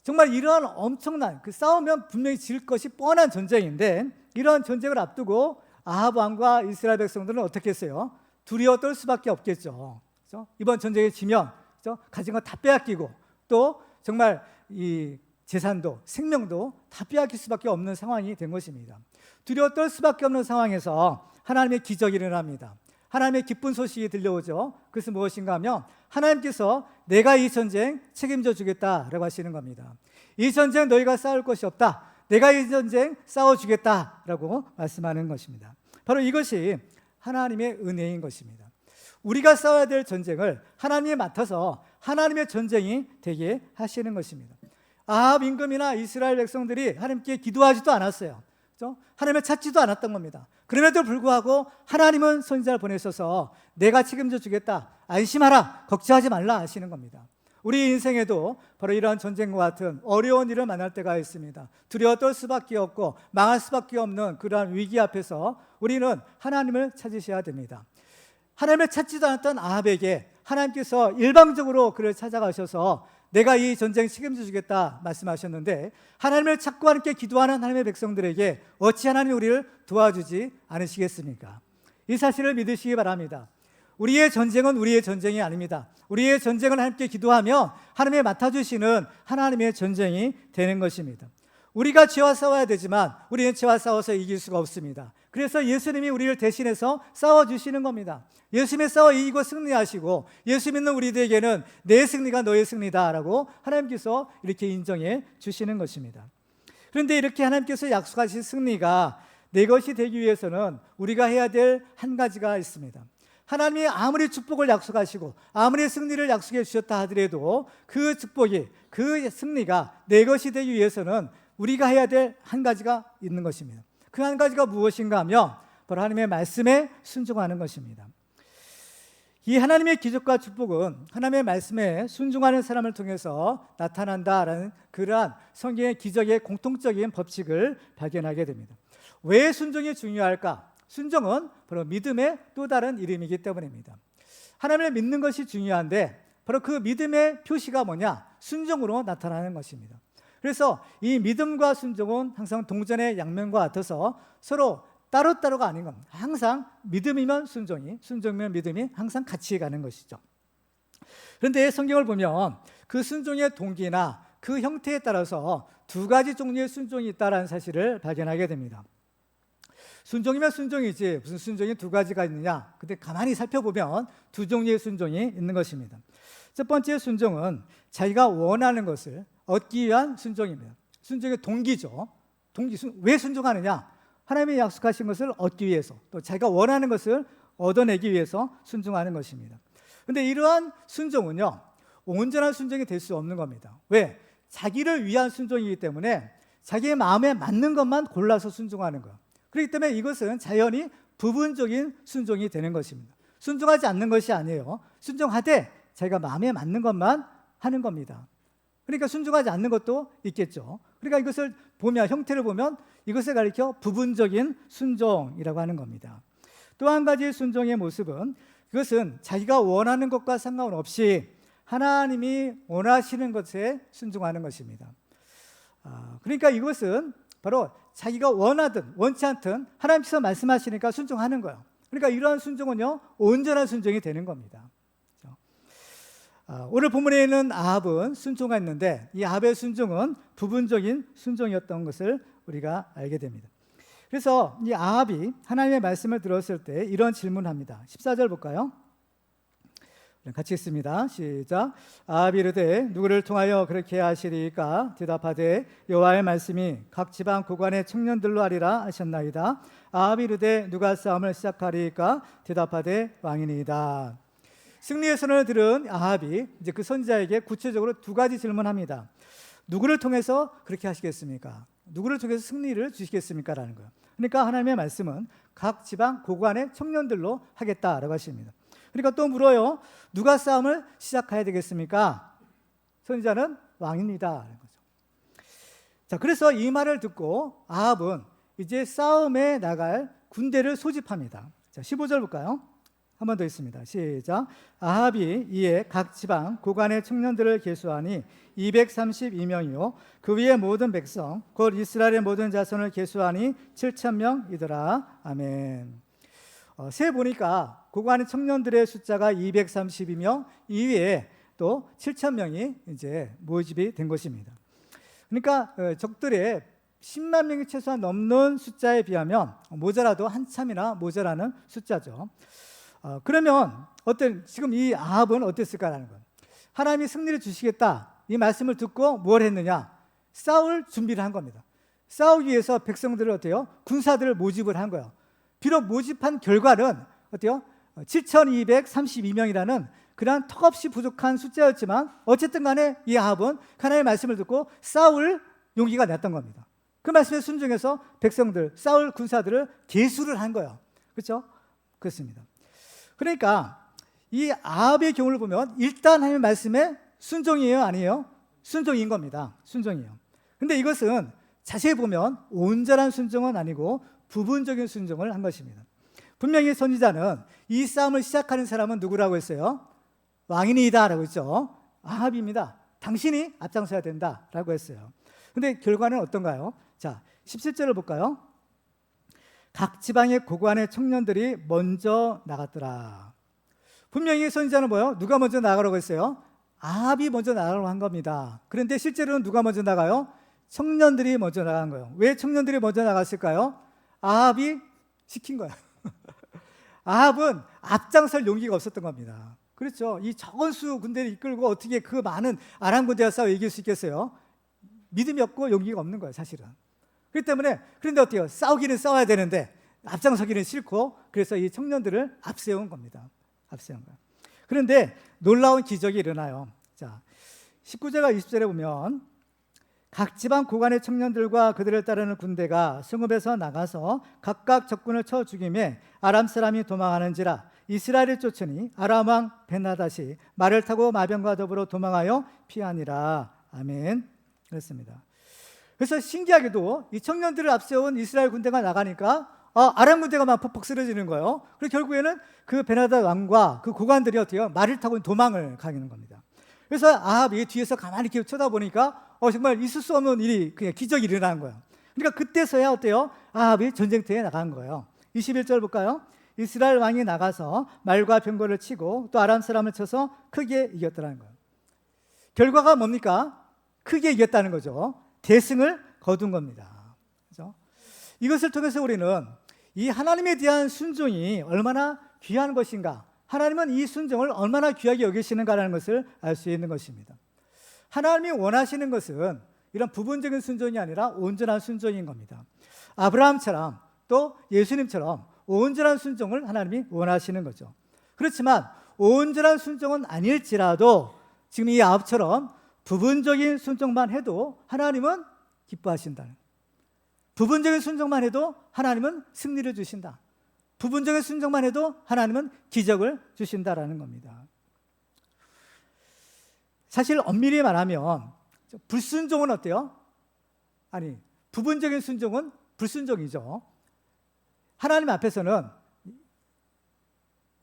정말 이러한 엄청난, 싸우면 분명히 질 것이 뻔한 전쟁인데 이러한 전쟁을 앞두고 아합 왕과 이스라엘 백성들은 어떻게 했어요? 두려워 떨 수밖에 없겠죠. 그렇죠? 이번 전쟁에 지면, 그렇죠? 가진 거 다 빼앗기고 또 정말 이 재산도 생명도 다 빼앗길 수밖에 없는 상황이 된 것입니다. 두려워 떨 수밖에 없는 상황에서 하나님의 기적이 일어납니다. 하나님의 기쁜 소식이 들려오죠. 그것은 무엇인가 하면 하나님께서 내가 이 전쟁 책임져 주겠다라고 하시는 겁니다. 이 전쟁 너희가 싸울 것이 없다. 내가 이 전쟁 싸워주겠다라고 말씀하는 것입니다. 바로 이것이 하나님의 은혜인 것입니다. 우리가 싸워야 될 전쟁을 하나님이 맡아서 하나님의 전쟁이 되게 하시는 것입니다. 아합 임금이나 이스라엘 백성들이 하나님께 기도하지도 않았어요. 그렇죠? 하나님을 찾지도 않았던 겁니다. 그럼에도 불구하고 하나님은 선지자를 보내셔서 내가 책임져 주겠다, 안심하라, 걱정하지 말라 하시는 겁니다. 우리 인생에도 바로 이러한 전쟁과 같은 어려운 일을 만날 때가 있습니다. 두려워 떨 수밖에 없고 망할 수밖에 없는 그러한 위기 앞에서 우리는 하나님을 찾으셔야 됩니다. 하나님을 찾지도 않았던 아합에게 하나님께서 일방적으로 그를 찾아가셔서 내가 이 전쟁 책임져 주겠다 말씀하셨는데, 하나님을 찾고 함께 기도하는 하나님의 백성들에게 어찌 하나님이 우리를 도와주지 않으시겠습니까? 이 사실을 믿으시기 바랍니다. 우리의 전쟁은 우리의 전쟁이 아닙니다. 우리의 전쟁을 함께 기도하며 하나님이 맡아주시는 하나님의 전쟁이 되는 것입니다. 우리가 죄와 싸워야 되지만 우리는 죄와 싸워서 이길 수가 없습니다. 그래서 예수님이 우리를 대신해서 싸워주시는 겁니다. 예수님이 싸워 이기고 승리하시고 예수 믿는 우리들에게는 내 승리가 너의 승리다라고 하나님께서 이렇게 인정해 주시는 것입니다. 그런데 이렇게 하나님께서 약속하신 승리가 내 것이 되기 위해서는 우리가 해야 될 한 가지가 있습니다. 하나님이 아무리 축복을 약속하시고 아무리 승리를 약속해 주셨다 하더라도 그 축복이, 그 승리가 내 것이 되기 위해서는 우리가 해야 될 한 가지가 있는 것입니다. 그 한 가지가 무엇인가 하면 바로 하나님의 말씀에 순종하는 것입니다. 이 하나님의 기적과 축복은 하나님의 말씀에 순종하는 사람을 통해서 나타난다라는 그러한 성경의 기적의 공통적인 법칙을 발견하게 됩니다. 왜 순종이 중요할까? 순종은 바로 믿음의 또 다른 이름이기 때문입니다. 하나님을 믿는 것이 중요한데 바로 그 믿음의 표시가 뭐냐? 순종으로 나타나는 것입니다. 그래서 이 믿음과 순종은 항상 동전의 양면과 같아서 서로 따로따로가 아닌 겁니다. 항상 믿음이면 순종이, 순종이면 믿음이 항상 같이 가는 것이죠. 그런데 성경을 보면 그 순종의 동기나 그 형태에 따라서 두 가지 종류의 순종이 있다는 사실을 발견하게 됩니다. 순종이면 순종이지 무슨 순종이 두 가지가 있느냐? 근데 가만히 살펴보면 두 종류의 순종이 있는 것입니다. 첫 번째 순종은 자기가 원하는 것을 얻기 위한 순종입니다. 순종의 동기죠. 왜 순종하느냐? 하나님이 약속하신 것을 얻기 위해서, 또 자기가 원하는 것을 얻어내기 위해서 순종하는 것입니다. 그런데 이러한 순종은요, 온전한 순종이 될 수 없는 겁니다. 왜? 자기를 위한 순종이기 때문에 자기의 마음에 맞는 것만 골라서 순종하는 거예요. 그렇기 때문에 이것은 자연히 부분적인 순종이 되는 것입니다. 순종하지 않는 것이 아니에요. 순종하되 자기가 마음에 맞는 것만 하는 겁니다. 그러니까 순종하지 않는 것도 있겠죠. 그러니까 이것을 보면, 형태를 보면 이것을 가리켜 부분적인 순종이라고 하는 겁니다. 또 한 가지 순종의 모습은, 그것은 자기가 원하는 것과 상관없이 하나님이 원하시는 것에 순종하는 것입니다. 그러니까 이것은 바로 자기가 원하든 원치 않든 하나님께서 말씀하시니까 순종하는 거예요. 그러니까 이러한 순종은요, 온전한 순종이 되는 겁니다. 오늘 본문에 있는 아합은 순종했는데 이 아합의 순종은 부분적인 순종이었던 것을 우리가 알게 됩니다. 그래서 이 아합이 하나님의 말씀을 들었을 때 이런 질문을 합니다. 14절 볼까요? 같이 읽습니다. 시작. 아합이 이르되 누구를 통하여 그렇게 하시리까? 대답하되 여호와의 말씀이 각 지방 고관의 청년들로 하리라 하셨나이다. 아합이 이르되 누가 싸움을 시작하리까? 대답하되 왕이니이다. 승리의 선언을 들은 아합이 이제 그 선지자에게 구체적으로 두 가지 질문합니다. 누구를 통해서 그렇게 하시겠습니까? 누구를 통해서 승리를 주시겠습니까? 라는 거예요. 그러니까 하나님의 말씀은 각 지방 고관의 청년들로 하겠다라고 하십니다. 그러니까 또 물어요. 누가 싸움을 시작해야 되겠습니까? 선지자는 왕입니다. 라는 거죠. 자, 그래서 이 말을 듣고 아합은 이제 싸움에 나갈 군대를 소집합니다. 자, 15절 볼까요? 한 번 더 있습니다. 시작. 아합이 이에 각 지방 고관의 청년들을 계수하니 232명이요 그 위에 모든 백성 곧 이스라엘의 모든 자손을 계수하니 7,000명이더라. 아멘. 세 보니까 고관의 청년들의 숫자가 232명 이외에 또 7,000명이 이제 모집이 된 것입니다. 그러니까 적들의 10만 명이 최소한 넘는 숫자에 비하면 모자라도 한참이나 모자라는 숫자죠. 그러면 지금 이 아합은 어땠을까라는 건, 하나님이 승리를 주시겠다 이 말씀을 듣고 뭘 했느냐? 싸울 준비를 한 겁니다. 싸우기 위해서 백성들을 군사들을 모집을 한 거예요. 비록 모집한 결과는 7,232명이라는 그러한 턱없이 부족한 숫자였지만 어쨌든 간에 이 아합은 하나님의 말씀을 듣고 싸울 용기가 났던 겁니다. 그 말씀에 순종해서 백성들, 싸울 군사들을 계수를 한 거예요. 그렇죠? 그렇습니다. 그러니까 이 아합의 경우를 보면 일단 하나님의 말씀에 순종이에요? 아니에요? 순종인 겁니다. 순종이에요. 근데 이것은 자세히 보면 온전한 순종은 아니고 부분적인 순종을 한 것입니다. 분명히 선지자는 이 싸움을 시작하는 사람은 누구라고 했어요? 왕인이다 라고 했죠. 아합입니다. 당신이 앞장서야 된다 라고 했어요. 근데 결과는 어떤가요? 자, 17절을 볼까요? 각 지방의 고관의 청년들이 먼저 나갔더라. 분명히 선지자는 뭐예요? 누가 먼저 나가라고 했어요? 아합이 먼저 나가라고 한 겁니다. 그런데 실제로는 누가 먼저 나가요? 청년들이 먼저 나간 거예요. 왜 청년들이 먼저 나갔을까요? 아합이 시킨 거예요. 아합은 앞장설 용기가 없었던 겁니다. 그렇죠? 이 적은 수 군대를 이끌고 어떻게 그 많은 아람 군대와 싸워 이길 수 있겠어요? 믿음이 없고 용기가 없는 거예요, 사실은. 그렇기 때문에, 그런데 어때요? 싸우기는 싸워야 되는데 앞장서기는 싫고, 그래서 이 청년들을 앞세운 겁니다. 앞세운 거예요. 그런데 놀라운 기적이 일어나요. 자, 19절과 20절에 보면 각 지방 고관의 청년들과 그들을 따르는 군대가 성읍에서 나가서 각각 적군을 쳐 죽이매 아람 사람이 도망하는지라. 이스라엘을 쫓으니 아람 왕 벤하닷이 말을 타고 마병과 더불어 도망하여 피하니라. 아멘. 그렇습니다. 그래서 신기하게도 이 청년들을 앞세운 이스라엘 군대가 나가니까 아람 군대가 막 폭폭 쓰러지는 거예요. 그리고 결국에는 그 베나닷 왕과 그 고관들이 어때요? 말을 타고 도망을 가는 겁니다. 그래서 아합이 뒤에서 가만히 이렇게 쳐다보니까 정말 있을 수 없는 일이, 그냥 기적이 일어난 거예요. 그러니까 그때서야 어때요? 아합이 전쟁터에 나간 거예요. 21절 볼까요? 이스라엘 왕이 나가서 말과 병거를 치고 또 아람 사람을 쳐서 크게 이겼더라는 거예요. 결과가 뭡니까? 크게 이겼다는 거죠. 대승을 거둔 겁니다. 그렇죠? 이것을 통해서 우리는 이 하나님에 대한 순종이 얼마나 귀한 것인가, 하나님은 이 순종을 얼마나 귀하게 여기시는가라는 것을 알 수 있는 것입니다. 하나님이 원하시는 것은 이런 부분적인 순종이 아니라 온전한 순종인 겁니다. 아브라함처럼 또 예수님처럼 온전한 순종을 하나님이 원하시는 거죠. 그렇지만 온전한 순종은 아닐지라도 지금 이 아합처럼 부분적인 순종만 해도 하나님은 기뻐하신다는, 부분적인 순종만 해도 하나님은 승리를 주신다, 부분적인 순종만 해도 하나님은 기적을 주신다라는 겁니다. 사실 엄밀히 말하면 불순종은 어때요? 아니, 부분적인 순종은 불순종이죠. 하나님 앞에서는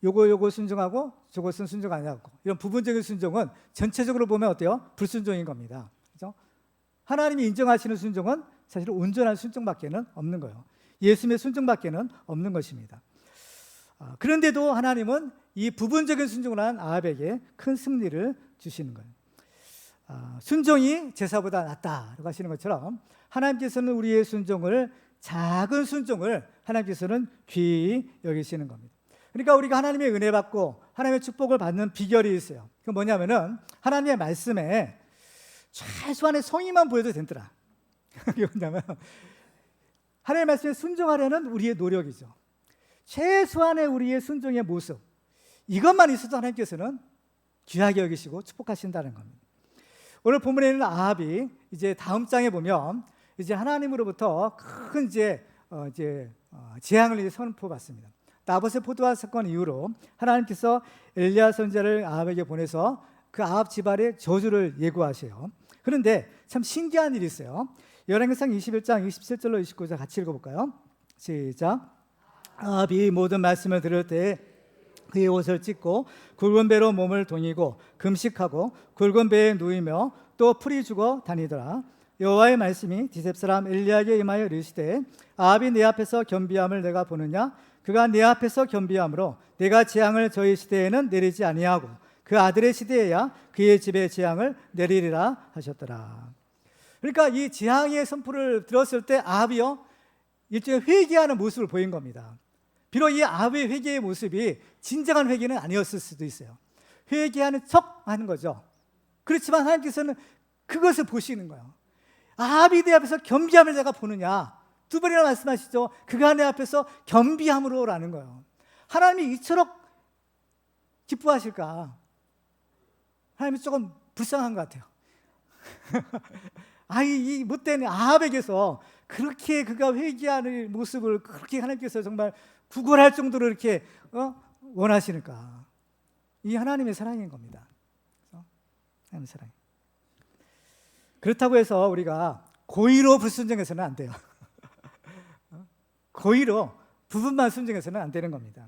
요거 순종하고 저것은 순종 아니라고, 이런 부분적인 순종은 전체적으로 보면 어때요? 불순종인 겁니다. 그렇죠? 하나님이 인정하시는 순종은 사실 온전한 순종밖에는 없는 거예요. 예수님의 순종밖에는 없는 것입니다. 그런데도 하나님은 이 부분적인 순종을 한 아합에게 큰 승리를 주시는 거예요. 순종이 제사보다 낫다라고 하시는 것처럼 하나님께서는 우리의 순종을, 작은 순종을 하나님께서는 귀히 여기시는 겁니다. 그러니까 우리가 하나님의 은혜 받고 하나님의 축복을 받는 비결이 있어요. 그건 뭐냐면은 하나님의 말씀에 최소한의 성의만 보여도 된더라. 그게 뭐냐면 하나님의 말씀에 순종하려는 우리의 노력이죠. 최소한의 우리의 순종의 모습, 이것만 있어도 하나님께서는 귀하게 여기시고 축복하신다는 겁니다. 오늘 본문에 있는 아합이 이제 다음 장에 보면 이제 하나님으로부터 큰 재앙을 선포받습니다. 나봇의 포도원 사건 이후로 하나님께서 엘리야 선지자를 아합에게 보내서 그 아합 집안의 저주를 예고하셔요. 그런데 참 신기한 일이 있어요. 열왕기상 21장 27절로 29절 같이 읽어볼까요? 시작. 아합이 모든 말씀을 들을 때 그의 옷을 찢고 굵은 배로 몸을 동이고 금식하고 굵은 배에 누이며 또 풀이 죽어 다니더라. 여호와의 말씀이 디셉 사람 엘리야에게 임하여 이르시되 아합이 내 앞에서 겸비함을 내가 보느냐? 그가 내 앞에서 겸비함으로 내가 재앙을 저희 시대에는 내리지 아니하고 그 아들의 시대에야 그의 집에 재앙을 내리리라 하셨더라. 그러니까 이 재앙의 선포를 들었을 때 아합이요, 일종의 회개하는 모습을 보인 겁니다. 비록 이 아합의 회개의 모습이 진정한 회개는 아니었을 수도 있어요. 회개하는 척 하는 거죠. 그렇지만 하나님께서는 그것을 보시는 거예요. 아합이 내 앞에서 겸비함을 내가 보느냐, 두 번이나 말씀하시죠. 그가 내 앞에서 겸비함으로라는 거예요. 하나님이 이처럼 기뻐하실까? 하나님이 조금 불쌍한 것 같아요. 이 못된 아합에게서 그렇게 그가 회개하는 모습을 그렇게 하나님께서 정말 구걸할 정도로 이렇게 원하시니까. 이 하나님의 사랑인 겁니다. 하나님의 사랑. 그렇다고 해서 우리가 고의로 불순종해서는 안 돼요. 고의로 부분만 순종해서는 안 되는 겁니다.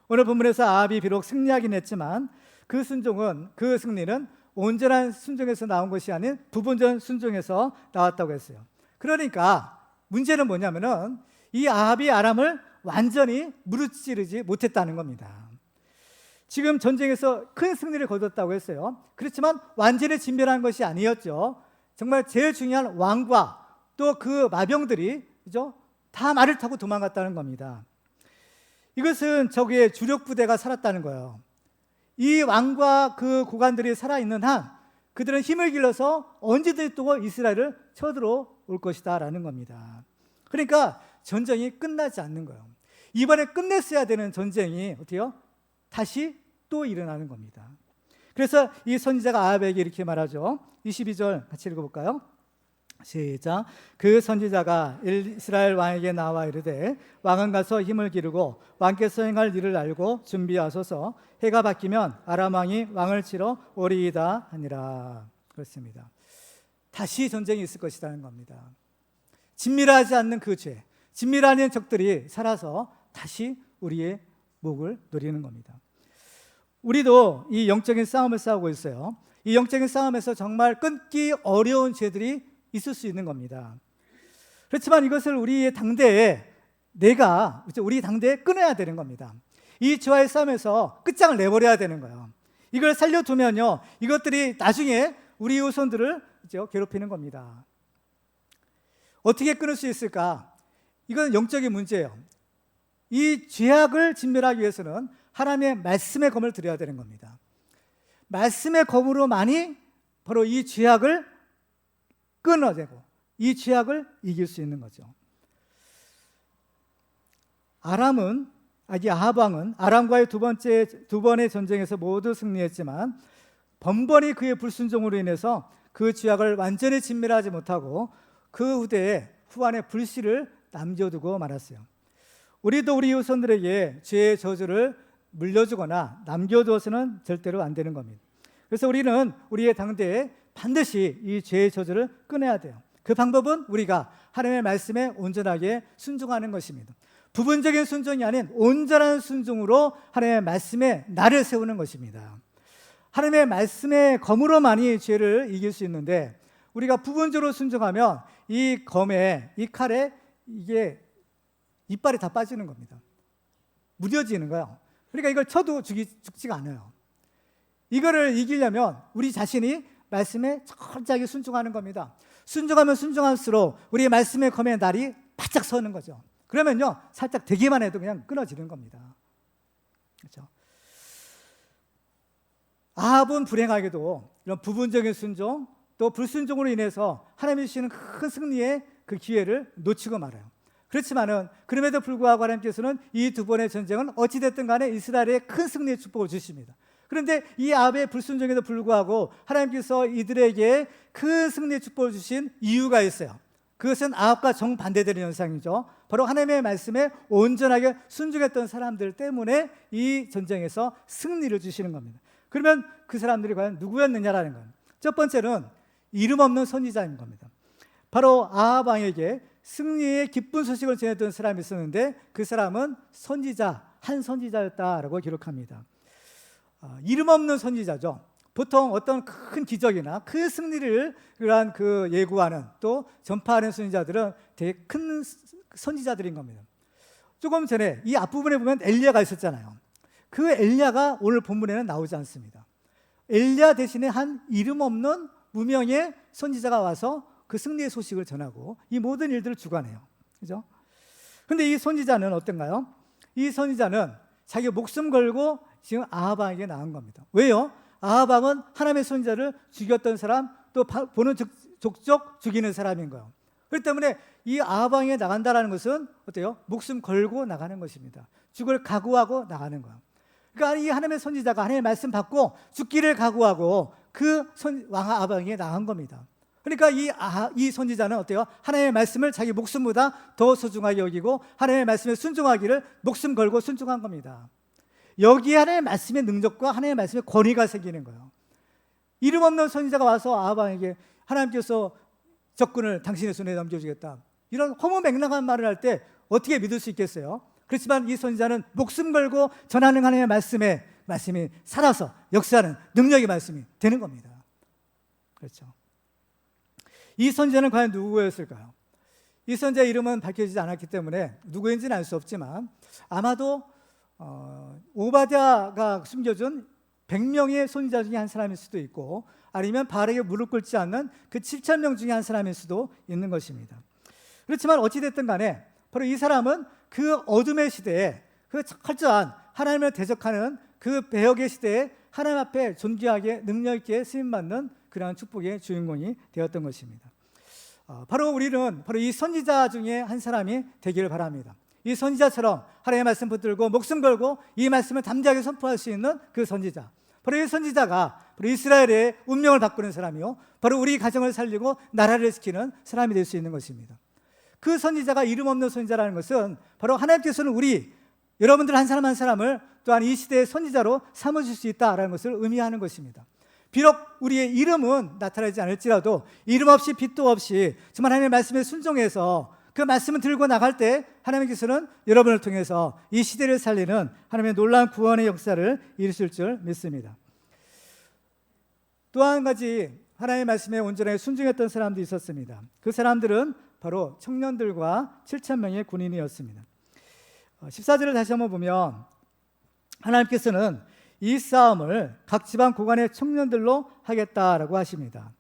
오늘 본문에서 아합이 비록 승리하긴 했지만 그 승리는 온전한 순종에서 나온 것이 아닌 부분적 순종에서 나왔다고 했어요. 그러니까 문제는 뭐냐면은 이 아합이 아람을 완전히 무찌르지 못했다는 겁니다. 지금 전쟁에서 큰 승리를 거뒀다고 했어요. 그렇지만 완전히 진멸한 것이 아니었죠. 정말 제일 중요한 왕과 또 그 마병들이 그죠? 다 말을 타고 도망갔다는 겁니다. 이것은 적의 주력 부대가 살았다는 거예요. 이 왕과 그 고관들이 살아있는 한 그들은 힘을 길러서 언제든지 또 이스라엘을 쳐들어올 것이다 라는 겁니다. 그러니까 전쟁이 끝나지 않는 거예요. 이번에 끝냈어야 되는 전쟁이 어때요? 다시 또 일어나는 겁니다. 그래서 이 선지자가 아합에게 이렇게 말하죠. 22절 같이 읽어볼까요? 시작. 그 선지자가 이스라엘 왕에게 나와 이르되 왕은 가서 힘을 기르고 왕께서 행할 일을 알고 준비하소서. 해가 바뀌면 아람 왕이 왕을 치러 오리이다 하니라. 그렇습니다. 다시 전쟁이 있을 것이라는 겁니다. 진밀하지 않는 그 죄, 진밀하는 적들이 살아서 다시 우리의 목을 노리는 겁니다. 우리도 이 영적인 싸움을 싸우고 있어요. 이 영적인 싸움에서 정말 끊기 어려운 죄들이 있을 수 있는 겁니다. 그렇지만 이것을 우리의 당대에 우리 당대에 끊어야 되는 겁니다. 이 죄와의 싸움에서 끝장을 내버려야 되는 거예요. 이걸 살려두면요, 이것들이 나중에 우리 후손들을 괴롭히는 겁니다. 어떻게 끊을 수 있을까? 이건 영적인 문제예요. 이 죄악을 진멸하기 위해서는 하나님의 말씀의 검을 들여야 되는 겁니다. 말씀의 검으로만이 바로 이 죄악을 끊어내고 이 죄악을 이길 수 있는 거죠. 아합 왕은 아람과의 두 번의 전쟁에서 모두 승리했지만 번번이 그의 불순종으로 인해서 그 죄악을 완전히 진멸하지 못하고 그 후반에 불씨를 남겨두고 말았어요. 우리도 우리 후손들에게 죄의 저주를 물려주거나 남겨두어서는 절대로 안 되는 겁니다. 그래서 우리는 우리의 당대에 반드시 이 죄의 저주를 끊어야 돼요. 그 방법은 우리가 하나님의 말씀에 온전하게 순종하는 것입니다. 부분적인 순종이 아닌 온전한 순종으로 하나님의 말씀에 나를 세우는 것입니다. 하나님의 말씀의 검으로만이 죄를 이길 수 있는데 우리가 부분적으로 순종하면 이 검에, 이 칼에 이게 이빨이 다 빠지는 겁니다. 무뎌지는 거예요. 그러니까 이걸 쳐도 죽지가 않아요. 이거를 이기려면 우리 자신이 말씀에 철저하게 순종하는 겁니다. 순종하면 순종할수록 우리의 말씀의 검에 날이 바짝 서는 거죠. 그러면요, 살짝 대기만 해도 그냥 끊어지는 겁니다. 그렇죠? 아합은 불행하게도 이런 부분적인 순종 또 불순종으로 인해서 하나님이 주시는 큰 승리의 그 기회를 놓치고 말아요. 그렇지만은 그럼에도 불구하고 하나님께서는 이 두 번의 전쟁은 어찌됐든 간에 이스라엘에 큰 승리의 축복을 주십니다. 그런데 이 아합의 불순종에도 불구하고 하나님께서 이들에게 큰 승리의 축복을 주신 이유가 있어요. 그것은 아합과 정반대되는 현상이죠. 바로 하나님의 말씀에 온전하게 순종했던 사람들 때문에 이 전쟁에서 승리를 주시는 겁니다. 그러면 그 사람들이 과연 누구였느냐라는 거예요. 첫 번째는 이름 없는 선지자인 겁니다. 바로 아합 왕에게 승리의 기쁜 소식을 전했던 사람이 있었는데 그 사람은 한 선지자였다라고 기록합니다. 이름 없는 선지자죠. 보통 어떤 큰 기적이나 큰 승리를 그러한 그 예고하는 또 전파하는 선지자들은 되게 큰 선지자들인 겁니다. 조금 전에 이 앞부분에 보면 엘리야가 있었잖아요. 그 엘리야가 오늘 본문에는 나오지 않습니다. 엘리야 대신에 한 이름 없는 무명의 선지자가 와서 그 승리의 소식을 전하고 이 모든 일들을 주관해요. 그죠? 근데 이 선지자는 어떤가요? 이 선지자는 자기 목숨 걸고 지금 아하방에게 나간 겁니다. 왜요? 아하방은 하나님의 선지자를 죽였던 사람, 또 보는 족족 죽이는 사람인 거예요. 그렇기 때문에 이 아하방에 나간다는 것은 어때요? 목숨 걸고 나가는 것입니다. 죽을 각오하고 나가는 거예요. 그러니까 이 하나님의 선지자가 하나님의 말씀 받고 죽기를 각오하고 그 왕 아하방에 나간 겁니다. 그러니까 이 선지자는 어때요? 하나님의 말씀을 자기 목숨보다 더 소중하게 여기고 하나님의 말씀에 순종하기를 목숨 걸고 순종한 겁니다. 여기에 하나님의 말씀의 능력과 하나님의 말씀의 권위가 생기는 거예요. 이름 없는 선지자가 와서 아하방에게 하나님께서 적군을 당신의 손에 넘겨주겠다, 이런 허무맹랑한 말을 할 때 어떻게 믿을 수 있겠어요? 그렇지만 이 선지자는 목숨 걸고 전하는 하나님의 말씀이 살아서 역사하는 능력의 말씀이 되는 겁니다. 그렇죠. 이 선지자는 과연 누구였을까요? 이 선지자의 이름은 밝혀지지 않았기 때문에 누구인지는 알 수 없지만 아마도 오바댜가 숨겨준 100명의 선지자 중에 한 사람일 수도 있고, 아니면 바알에게 무릎 꿇지 않는 그 7,000명 중에 한 사람일 수도 있는 것입니다. 그렇지만 어찌됐든 간에 바로 이 사람은 그 어둠의 시대에, 그 철저한 하나님을 대적하는 그 배역의 시대에 하나님 앞에 존귀하게 능력 있게 쓰임받는 그러한 축복의 주인공이 되었던 것입니다. 바로 우리는 바로 이 선지자 중에 한 사람이 되기를 바랍니다. 이 선지자처럼 하나님의 말씀 붙들고 목숨 걸고 이 말씀을 담대하게 선포할 수 있는 그 선지자, 바로 이 선지자가 바로 이스라엘의 운명을 바꾸는 사람이요, 바로 우리 가정을 살리고 나라를 지키는 사람이 될 수 있는 것입니다. 그 선지자가 이름 없는 선지자라는 것은 바로 하나님께서는 여러분들 한 사람 한 사람을 또한 이 시대의 선지자로 삼으실 수 있다라는 것을 의미하는 것입니다. 비록 우리의 이름은 나타나지 않을지라도 이름 없이 빛도 없이 정말 하나님의 말씀에 순종해서 그 말씀을 들고 나갈 때 하나님께서는 여러분을 통해서 이 시대를 살리는 하나님의 놀라운 구원의 역사를 이루실 줄 믿습니다. 또 한 가지 하나님의 말씀에 온전하게 순종했던 사람도 있었습니다. 그 사람들은 바로 청년들과 7,000명의 군인이었습니다. 14절을 다시 한번 보면 하나님께서는 이 싸움을 각 지방 고관의 청년들로 하겠다라고 하십니다.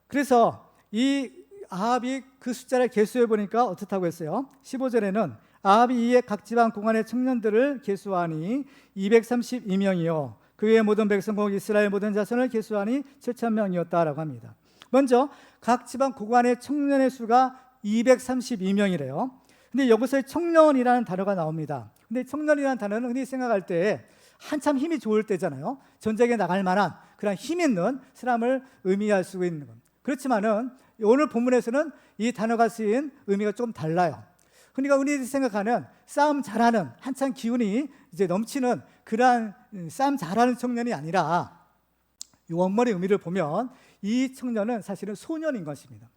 그래서 이 아합이 그 숫자를 계수해 보니까 어떻다고 했어요? 15절에는 아합이 이에 각 지방 고관의 청년들을 계수하니 232명이요 그 외의 모든 백성과 이스라엘 모든 자손을 계수하니 7,000명이었다라고 합니다. 먼저 각 지방 고관의 청년의 수가 232명이래요. 근데 여기서 청년이라는 단어가 나옵니다. 근데 청년이라는 단어는 흔히 생각할 때 한참 힘이 좋을 때잖아요. 전쟁에 나갈 만한 그런 힘 있는 사람을 의미할 수 있는 것. 그렇지만은 오늘 본문에서는 이 단어가 쓰인 의미가 조금 달라요. 그러니까 흔히 생각하는 싸움 잘하는 한참 기운이 이제 넘치는 그러한 싸움 잘하는 청년이 아니라 이 원문의 의미를 보면 이 청년은 사실은 소년인 것입니다.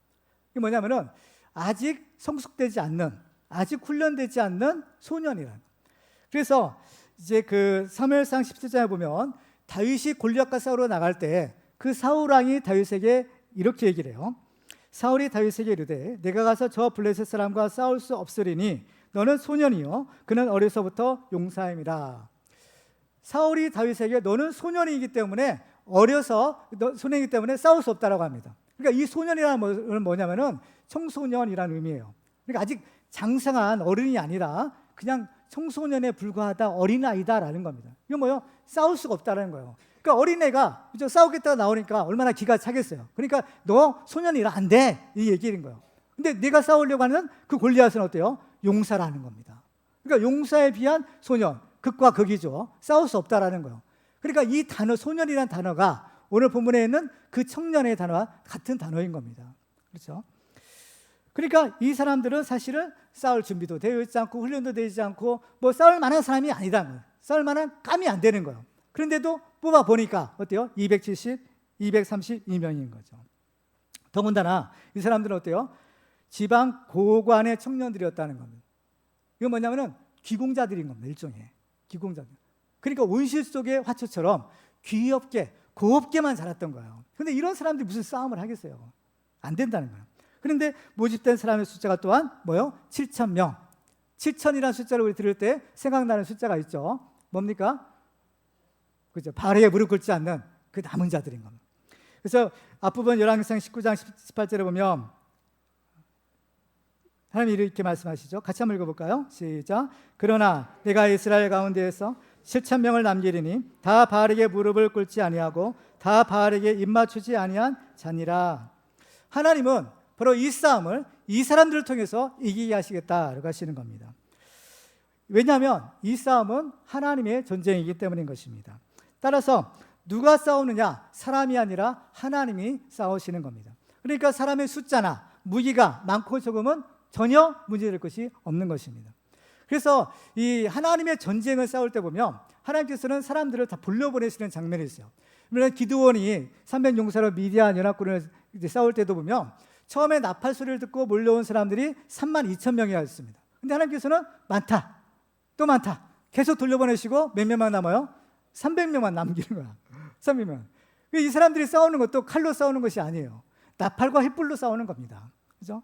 이게 뭐냐면은 아직 성숙되지 않는, 아직 훈련되지 않는 소년이라는. 그래서 이제 그 사무엘상 17장에 보면 다윗이 골리앗과 싸우러 나갈 때 그 사울 왕이 다윗에게 이렇게 얘기를 해요. 사울이 다윗에게 이르되 내가 가서 저 블레셋 사람과 싸울 수 없으리니 너는 소년이요 그는 어려서부터 용사임이라. 사울이 다윗에게 너는 소년이기 때문에 소년이기 때문에 싸울 수 없다라고 합니다. 그러니까 이 소년이라는 건 뭐냐면은 청소년이라는 의미예요. 그러니까 아직 장성한 어른이 아니라 그냥 청소년에 불과하다, 어린아이다라는 겁니다. 이건 뭐예요? 싸울 수가 없다는 거예요. 그러니까 어린애가 싸우겠다가 나오니까 얼마나 기가 차겠어요. 그러니까 너 소년이라 안 돼, 이 얘기인 거예요. 근데 내가 싸우려고 하는 그 골리앗은 어때요? 용사라는 겁니다. 그러니까 용사에 비한 소년, 극과 극이죠. 싸울 수 없다라는 거예요. 그러니까 이 단어, 소년이라는 단어가 오늘 본문에 있는 그 청년의 단어와 같은 단어인 겁니다. 그렇죠? 그러니까 이 사람들은 사실은 싸울 준비도 되어 있지 않고 훈련도 되지 않고 뭐 싸울 만한 사람이 아니라는 거예요. 싸울 만한 감이 안 되는 거예요. 그런데도 뽑아보니까 어때요? 232명인 거죠. 더군다나 이 사람들은 어때요? 지방 고관의 청년들이었다는 겁니다. 이건 뭐냐면은 귀공자들인 겁니다. 일종의 귀공자들. 그러니까 온실 속의 화초처럼 귀엽게 곱게만 자랐던 거예요. 그런데 이런 사람들이 무슨 싸움을 하겠어요? 안 된다는 거예요. 그런데 모집된 사람의 숫자가 또한 뭐요? 7,000명. 7,000이라는 숫자를 우리 들을 때 생각나는 숫자가 있죠. 뭡니까? 그죠? 바알에게 무릎 꿇지 않는 그 남은 자들인 겁니다. 그래서 앞부분 열왕기상 19장 18절에 보면 하나님이 이렇게 말씀하시죠. 같이 한번 읽어볼까요? 시작. 그러나 내가 이스라엘 가운데에서 7,000명을 남기리니 다 바알에게 무릎을 꿇지 아니하고 다 바알에게 입맞추지 아니한 자니라. 하나님은 바로 이 싸움을 이 사람들을 통해서 이기게 하시겠다라고 하시는 겁니다. 왜냐하면 이 싸움은 하나님의 전쟁이기 때문인 것입니다. 따라서 누가 싸우느냐? 사람이 아니라 하나님이 싸우시는 겁니다. 그러니까 사람의 숫자나 무기가 많고 적으면 전혀 문제될 것이 없는 것입니다. 그래서 이 하나님의 전쟁을 싸울 때 보면 하나님께서는 사람들을 다 불러보내시는 장면이 있어요. 그러면 기드온이 300용사로 미디안 연합군을 싸울 때도 보면 처음에 나팔 소리를 듣고 몰려온 사람들이 32,000명이었습니다. 근데 하나님께서는 많다, 또 많다, 계속 돌려보내시고 몇 명만 남아요? 300명만 남기는 거야. 300명. 이 사람들이 싸우는 것도 칼로 싸우는 것이 아니에요. 나팔과 횃불로 싸우는 겁니다. 그죠?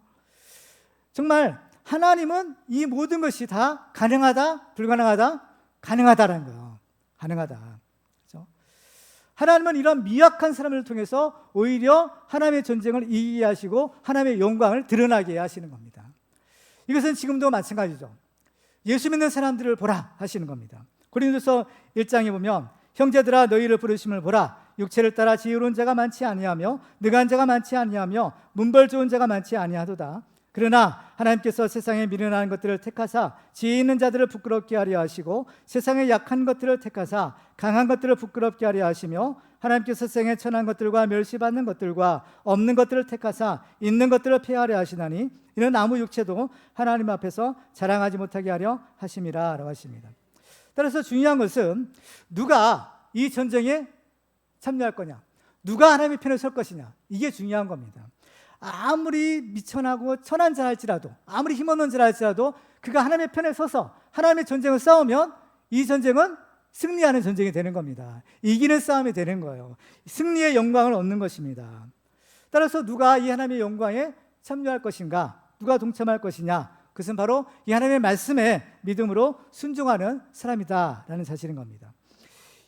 정말 하나님은 이 모든 것이 다 가능하다, 불가능하다, 가능하다라는 거예요. 가능하다. 그죠? 하나님은 이런 미약한 사람을 통해서 오히려 하나님의 전쟁을 이기게 하시고 하나님의 영광을 드러나게 하시는 겁니다. 이것은 지금도 마찬가지죠. 예수 믿는 사람들을 보라 하시는 겁니다. 고린도서 1장에 보면 형제들아 너희를 부르심을 보라. 육체를 따라 지혜로운 자가 많지 아니하며 능한 자가 많지 아니하며 문벌 좋은 자가 많지 아니하도다. 그러나 하나님께서 세상에 미련한 것들을 택하사 지혜 있는 자들을 부끄럽게 하려 하시고 세상에 약한 것들을 택하사 강한 것들을 부끄럽게 하려 하시며 하나님께서 세상에 천한 것들과 멸시받는 것들과 없는 것들을 택하사 있는 것들을 폐하려 하시나니 이는 아무 육체도 하나님 앞에서 자랑하지 못하게 하려 하심이라 라고 하십니다. 따라서 중요한 것은 누가 이 전쟁에 참여할 거냐, 누가 하나님의 편에 설 것이냐, 이게 중요한 겁니다. 아무리 미천하고 천한 자 할지라도, 아무리 힘없는 자 할지라도 그가 하나님의 편에 서서 하나님의 전쟁을 싸우면 이 전쟁은 승리하는 전쟁이 되는 겁니다. 이기는 싸움이 되는 거예요. 승리의 영광을 얻는 것입니다. 따라서 누가 이 하나님의 영광에 참여할 것인가, 누가 동참할 것이냐, 그것은 바로 이 하나님의 말씀에 믿음으로 순종하는 사람이다라는 사실인 겁니다.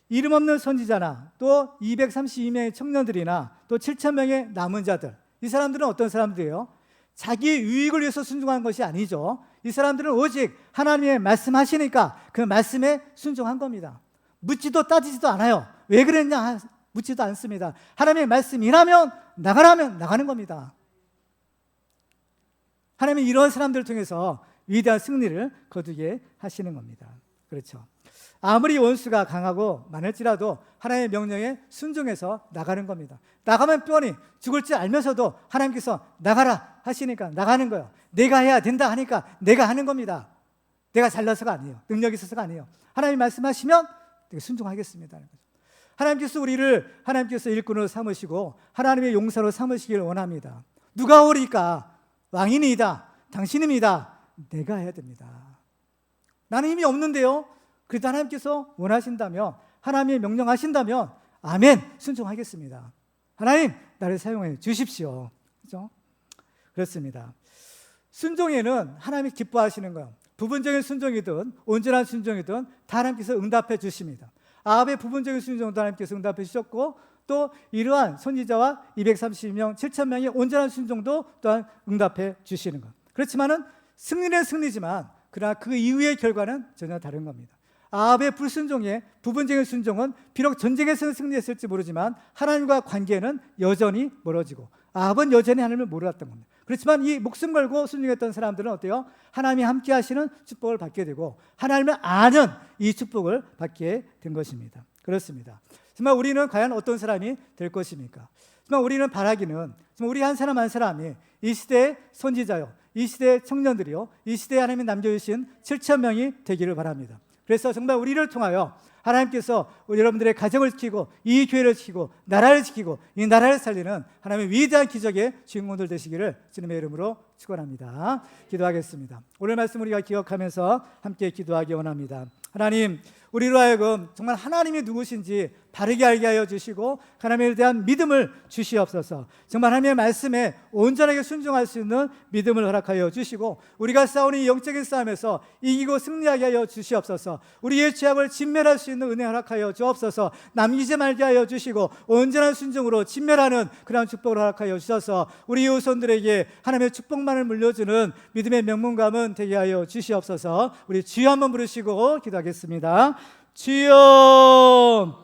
이름 없는 선지자나 또 232명의 청년들이나 또 7,000명의 남은 자들, 이 사람들은 어떤 사람들이에요? 자기의 유익을 위해서 순종한 것이 아니죠. 이 사람들은 오직 하나님의 말씀하시니까 그 말씀에 순종한 겁니다. 묻지도 따지지도 않아요. 왜 그랬냐 묻지도 않습니다. 하나님의 말씀이라면 나가라면 나가는 겁니다. 하나님은 이런 사람들을 통해서 위대한 승리를 거두게 하시는 겁니다. 그렇죠. 아무리 원수가 강하고 많을지라도 하나님의 명령에 순종해서 나가는 겁니다. 나가면 뻔히 죽을 줄 알면서도 하나님께서 나가라 하시니까 나가는 거예요. 내가 해야 된다 하니까 내가 하는 겁니다. 내가 잘나서가 아니에요. 능력이 있어서가 아니에요. 하나님 말씀하시면 내가 순종하겠습니다. 하나님께서 우리를 하나님께서 일꾼으로 삼으시고 하나님의 용사로 삼으시길 원합니다. 누가 오리까? 왕이니이다. 당신입니다. 내가 해야 됩니다. 나는 힘이 없는데요. 그래도 하나님께서 원하신다면, 하나님의 명령하신다면 아멘, 순종하겠습니다. 하나님 나를 사용해 주십시오. 그렇죠? 그렇습니다. 순종에는 하나님이 기뻐하시는 거예요. 부분적인 순종이든 온전한 순종이든 다 하나님께서 응답해 주십니다. 아합의 부분적인 순종도 하나님께서 응답해 주셨고, 또 이러한 선지자와 232명, 7,000명의 온전한 순종도 또한 응답해 주시는 것. 그렇지만은 승리는 승리지만 그러나 그 이후의 결과는 전혀 다른 겁니다. 아합의 불순종의 부분적인 순종은 비록 전쟁에서는 승리했을지 모르지만 하나님과 관계는 여전히 멀어지고 아합은 여전히 하나님을 몰랐던 겁니다. 그렇지만 이 목숨 걸고 순종했던 사람들은 어때요? 하나님이 함께 하시는 축복을 받게 되고 하나님을 아는 이 축복을 받게 된 것입니다. 그렇습니다. 정말 우리는 과연 어떤 사람이 될 것입니까? 정말 우리는 바라기는 정말 우리 한 사람 한 사람이 이 시대의 선지자요, 이 시대의 청년들이요, 이 시대에 하나님이 남겨주신 7,000명이 되기를 바랍니다. 그래서 정말 우리를 통하여 하나님께서 여러분들의 가정을 지키고 이 교회를 지키고 나라를 지키고 이 나라를 살리는 하나님의 위대한 기적의 주인공들 되시기를 주님의 이름으로 축원합니다. 기도하겠습니다. 오늘 말씀 우리가 기억하면서 함께 기도하기 원합니다. 하나님, 우리로 하여금 정말 하나님이 누구신지 바르게 알게 하여 주시고 하나님에 대한 믿음을 주시옵소서. 정말 하나님의 말씀에 온전하게 순종할 수 있는 믿음을 허락하여 주시고 우리가 싸우는 이 영적인 싸움에서 이기고 승리하게 하여 주시옵소서. 우리의 죄악을 진멸할 수 있는 은혜 허락하여 주옵소서. 남기지 말게 하여 주시고 온전한 순종으로 진멸하는 그러한 축복을 허락하여 주셔서 우리 후손들에게 하나님의 축복만을 물려주는 믿음의 명문감은 되게 하여 주시옵소서. 우리 주여 한번 부르시고 기도하겠습니다. 주여